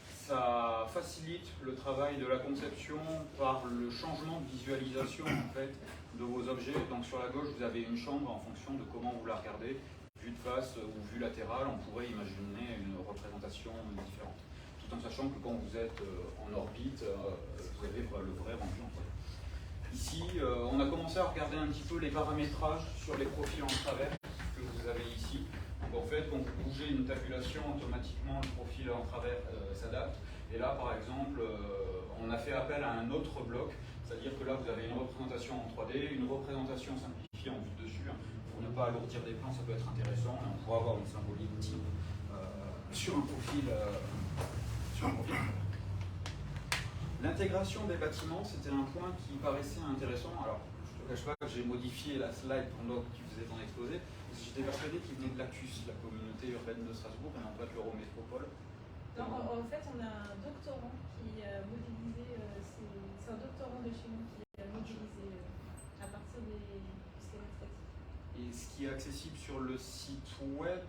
S3: ça facilite le travail de la conception par le changement de visualisation en fait, de vos objets. Donc sur la gauche, vous avez une chambre en fonction de comment vous la regardez, vue de face ou vue latérale, on pourrait imaginer une représentation différente. Tout en sachant que quand vous êtes en orbite, vous avez le vrai rendu en fait. Ici, on a commencé à regarder un petit peu les paramétrages sur les profils en travers que vous avez ici. Donc en fait, quand vous bougez une tabulation, automatiquement le profil en travers s'adapte. Et là, par exemple, on a fait appel à un autre bloc, c'est-à-dire que là, vous avez une représentation en 3D, une représentation simplifiée en vue de dessus. Pour ne pas alourdir des plans, ça peut être intéressant. Et on pourra avoir une symbolique type sur un profil. L'intégration des bâtiments, c'était un point qui paraissait intéressant. Alors, je ne te cache pas que j'ai modifié la slide pendant que tu faisais ton exposé. J'étais persuadé qu'il venait de l'ACUS, la communauté urbaine de Strasbourg, et non pas de l'Eurométropole.
S2: En fait, on a un doctorant qui a modélisé, c'est un doctorant de chez nous qui a modélisé à partir des schémas statiques.
S3: Et ce qui est accessible sur le site web,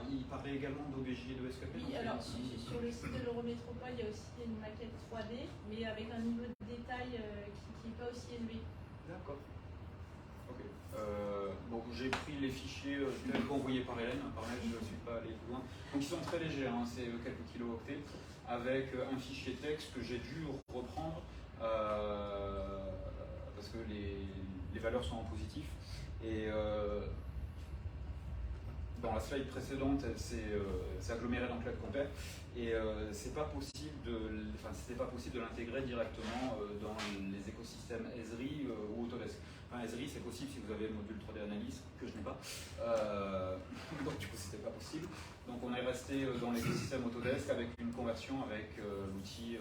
S3: il parlait également d'OBJ et de SKP.
S2: Oui, alors sur le site de l'Eurométropole, il y a aussi une maquette 3D, mais avec un niveau de détail qui n'est pas aussi élevé.
S3: D'accord. Ok. Donc j'ai pris les fichiers tels qu'envoyés par Hélène. Par mail, je ne suis pas allé plus loin. Donc ils sont très légers, hein, c'est quelques kilooctets, avec un fichier texte que j'ai dû reprendre parce que les valeurs sont en positif. Et dans la slide précédente, c'est aggloméré dans Cloud Compare. Et c'était pas possible de l'intégrer directement dans les écosystèmes Esri ou Autodesk. Enfin, Esri, c'est possible si vous avez le module 3D analyse, que je n'ai pas. Donc du coup, c'était pas possible. Donc on est resté dans l'écosystème Autodesk avec une conversion avec l'outil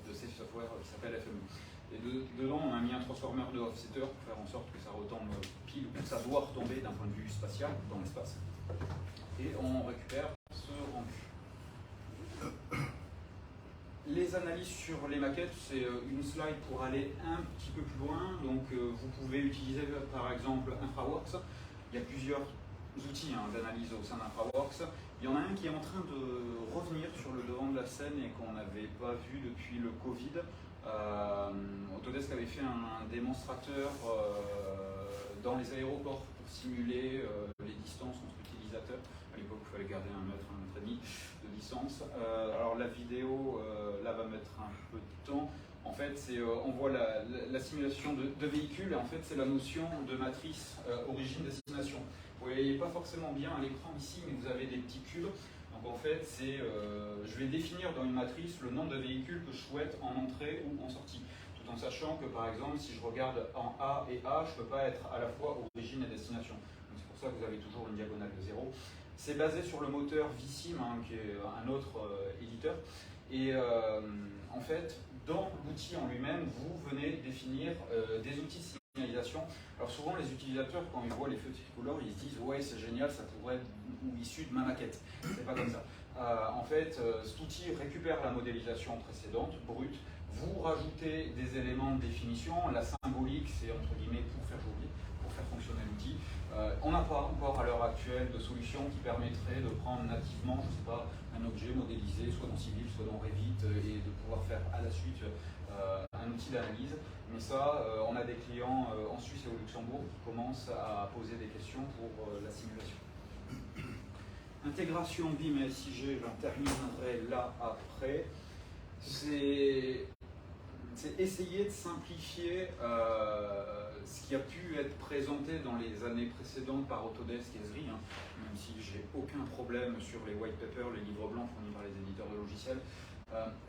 S3: de Safe Software qui s'appelle FMU. Et dedans, on a mis un transformer de offsetter pour faire en sorte que ça retombe pile où ça doit retomber d'un point de vue spatial dans l'espace. Et on récupère ce rendu. Les analyses sur les maquettes, c'est une slide pour aller un petit peu plus loin. Donc vous pouvez utiliser par exemple InfraWorks. Il y a plusieurs outils d'analyse au sein d'InfraWorks. Il y en a un qui est en train de revenir sur le devant de la scène et qu'on n'avait pas vu depuis le Covid. Autodesk avait fait un démonstrateur dans les aéroports pour simuler les distances entre utilisateurs. À l'époque, il fallait garder 1 mètre, 1 mètre et demi de distance. Alors la vidéo, là, va mettre un peu de temps. En fait, on voit la simulation de véhicules, et en fait, c'est la notion de matrice origine-destination. Vous ne voyez pas forcément bien à l'écran ici, mais vous avez des petits cubes. Donc en fait, je vais définir dans une matrice le nombre de véhicules que je souhaite en entrée ou en sortie. Tout en sachant que, par exemple, si je regarde en A et A, je ne peux pas être à la fois origine et destination. Donc c'est pour ça que vous avez toujours une diagonale de 0. C'est basé sur le moteur Vissim, qui est un autre éditeur. Et en fait, dans l'outil en lui-même, vous venez définir des outils de signalisation. Alors souvent, les utilisateurs, quand ils voient les feux tricolores, ils se disent « ouais, c'est génial, ça pourrait être issu de ma maquette ». C'est pas comme ça. En fait, cet outil récupère la modélisation précédente, brute. Vous rajoutez des éléments de définition. La symbolique, c'est entre guillemets pour faire joli, pour faire fonctionner l'outil. On n'a pas encore à l'heure actuelle de solution qui permettrait de prendre nativement, je ne sais pas, un objet modélisé, soit dans Civil, soit dans Revit, et de pouvoir faire à la suite un outil d'analyse. Mais ça, on a des clients en Suisse et au Luxembourg qui commencent à poser des questions pour la simulation. Intégration BIM et SIG, j'en terminerai là après. C'est essayer de simplifier ce qui a pu être présenté dans les années précédentes par Autodesk et Esri, même si j'ai aucun problème sur les white papers, les livres blancs fournis par les éditeurs de logiciels.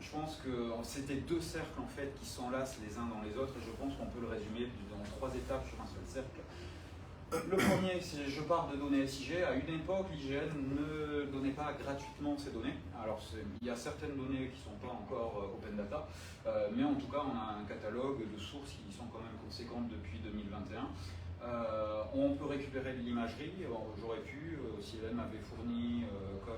S3: Je pense que c'était 2 cercles en fait qui s'enlacent les uns dans les autres, et je pense qu'on peut le résumer dans 3 étapes sur un seul cercle. Le premier, c'est je pars de données SIG. À une époque, l'IGN ne donnait pas gratuitement ces données. Alors, il y a certaines données qui ne sont pas encore open data, mais en tout cas, on a un catalogue de sources qui sont quand même conséquentes depuis 2021. On peut récupérer de l'imagerie. J'aurais pu, si Hélène m'avait fourni, comme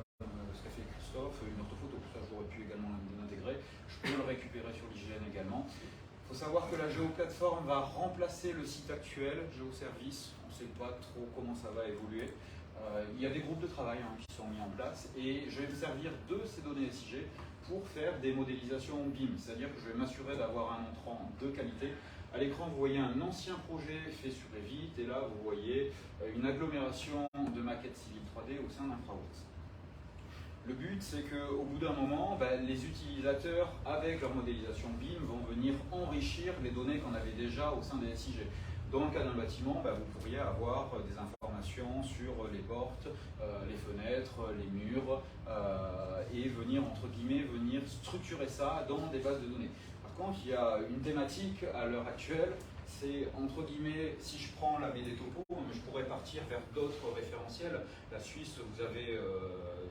S3: ce qu'a fait Christophe, une orthophoto, ça j'aurais pu également l'intégrer. Je peux le récupérer sur l'IGN également. Il faut savoir que la géoplateforme va remplacer le site actuel, GeoService. On ne sait pas trop comment ça va évoluer. Il y a des groupes de travail qui sont mis en place, et je vais me servir de ces données SIG pour faire des modélisations BIM. C'est-à-dire que je vais m'assurer d'avoir un entrant de qualité. À l'écran, vous voyez un ancien projet fait sur Revit, et là, vous voyez une agglomération de maquettes civiles 3D au sein d'InfraWorks. Le but, c'est qu'au bout d'un moment, les utilisateurs, avec leur modélisation BIM, vont venir enrichir les données qu'on avait déjà au sein des SIG. Dans le cas d'un bâtiment, vous pourriez avoir des informations sur les portes, les fenêtres, les murs, et venir, entre guillemets, venir structurer ça dans des bases de données. Par contre, il y a une thématique à l'heure actuelle, c'est, entre guillemets, si je prends la BD Topo, je pourrais partir vers d'autres référentiels. La Suisse, vous avez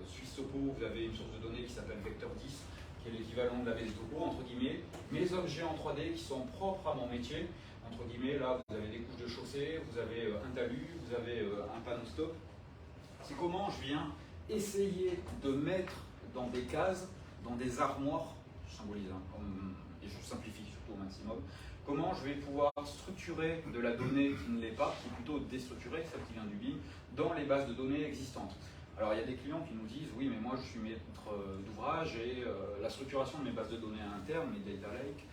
S3: Suisse Topo, vous avez une source de données qui s'appelle Vector 10, qui est l'équivalent de la BD Topo, entre guillemets. Mes objets en 3D qui sont propres à mon métier, entre guillemets, là, vous avez des couches de chaussée, vous avez un talus, vous avez un panneau stop. C'est comment je viens essayer de mettre dans des cases, dans des armoires, je symbolise, et je simplifie surtout au maximum, comment je vais pouvoir structurer de la donnée qui ne l'est pas, qui est plutôt déstructurée, celle qui vient du BIM, dans les bases de données existantes. Alors il y a des clients qui nous disent, oui mais moi je suis maître d'ouvrage et la structuration de mes bases de données internes, mes data lake,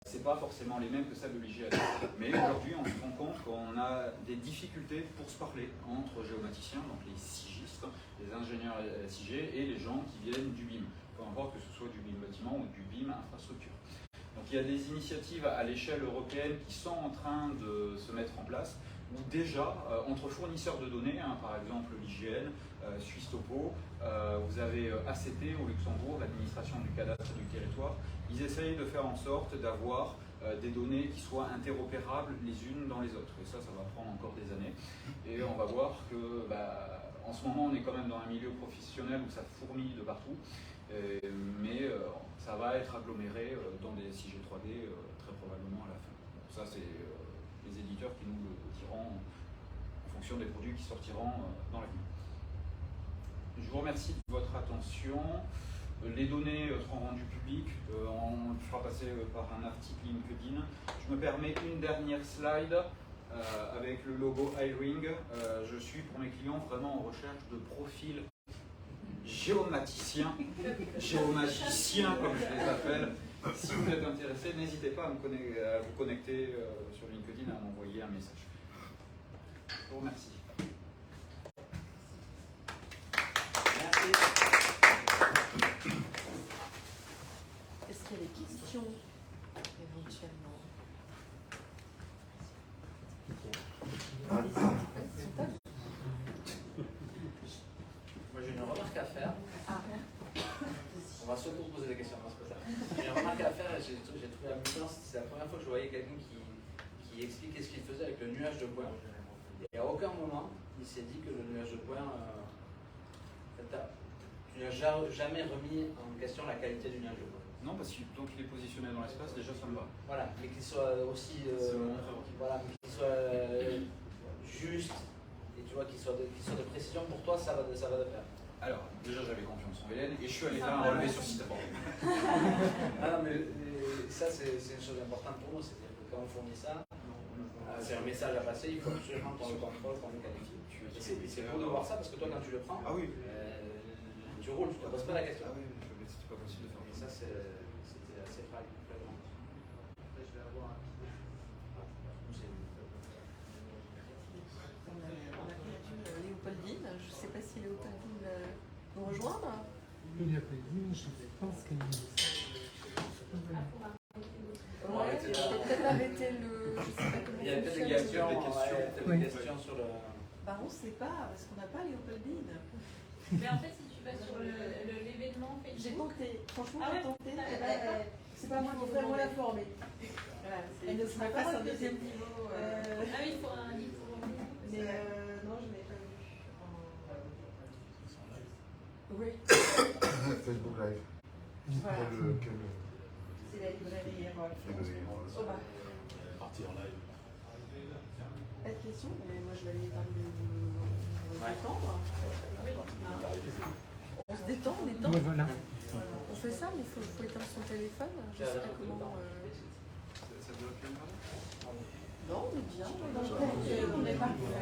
S3: c'est pas forcément les mêmes que celles de l'IGN. Mais aujourd'hui on se rend compte qu'on a des difficultés pour se parler entre géomaticiens, donc les sigistes, les ingénieurs SIG, et les gens qui viennent du BIM, peu importe que ce soit du BIM bâtiment ou du BIM infrastructure. Donc il y a des initiatives à l'échelle européenne qui sont en train de se mettre en place, où déjà, entre fournisseurs de données, par exemple l'IGN, Suisse Topo, vous avez ACT au Luxembourg, l'administration du cadastre du territoire, ils essayent de faire en sorte d'avoir des données qui soient interopérables les unes dans les autres. Et ça va prendre encore des années. Et on va voir que, en ce moment, on est quand même dans un milieu professionnel où ça fourmille de partout. Mais ça va être aggloméré dans des SIG 3D très probablement à la fin. Donc ça, c'est les éditeurs qui nous le diront en fonction des produits qui sortiront dans l'avenir. Je vous remercie de votre attention. Les données seront rendues publiques. On le fera passer par un article LinkedIn. Je me permets une dernière slide. avec le logo iRing. Je suis pour mes clients vraiment en recherche de profils géomaticiens, géomagiciens comme je les appelle. Si vous êtes intéressé, n'hésitez pas à vous connecter sur LinkedIn, à m'envoyer un message. Je vous remercie.
S1: Merci.
S4: Est-ce qu'il y a des questions éventuellement?
S1: Moi j'ai une remarque à faire.
S4: Ah.
S1: On va surtout poser des questions, non, c'est pas ça. J'ai une remarque à faire et j'ai trouvé amusant. C'est la première fois que je voyais quelqu'un qui expliquait ce qu'il faisait avec le nuage de points. Et à aucun moment il s'est dit que le nuage de points, tu n'as jamais remis en question la qualité du nuage de points.
S3: Non, parce que donc il est positionné dans l'espace, déjà ça me va.
S1: Voilà, mais qu'il soit aussi voilà, mais qu'il soit juste et tu vois qu'il soit de précision pour toi, ça va de pair.
S3: Alors, déjà j'avais confiance en Hélène et je suis allé faire un relevé sur site d'abord.
S1: Ah non, mais ça c'est une chose importante pour nous, c'est-à-dire que quand on fournit ça, c'est un message à passer, il faut absolument qu'on le contrôle, qu'on le qualifie. C'est beau de voir ça parce que toi quand tu le prends, tu roules, tu ne te poses pas la question.
S3: Ah oui, c'était pas possible de faire
S1: Et ça c'était assez flagrant. Après je vais avoir un petit
S4: On a perdu Léopoldine. Je ne sais pas si Léopoldine nous rejoindre.
S5: Léopoldine, je pense qu'elle
S4: Ouais, il faut peut-être arrêter le. Je sais pas comment
S1: il y a peut-être des
S4: fonctionne.
S1: questions sur le.
S4: Bah, on ne sait pas, parce qu'on n'a pas Léopoldine.
S2: Mais en fait, si tu vas sur l'événement
S4: J'ai
S2: Facebook,
S4: tenté, franchement,
S2: Ah ouais,
S4: j'ai tenté.
S2: d'accord.
S4: C'est pas moi qui vais la former. Voilà, elle ne sera pas sur le deuxième niveau.
S2: Ah oui, il faut un livre pour revenir.
S4: Mais non, je ne l'ai pas vu. Oui,
S6: Facebook Live.
S4: voilà.
S6: Quel
S4: C'est la librairie Erol. Oh bah.
S6: partie en live.
S4: Pas de questions, mais moi je vais aller dans le détendre. On se détend, on détend.
S5: Ouais, voilà.
S4: On fait ça, mais il faut éteindre son téléphone. Je sais pas comment.
S3: Ça doit plus mal.
S4: Non, on est bien. On est parfait.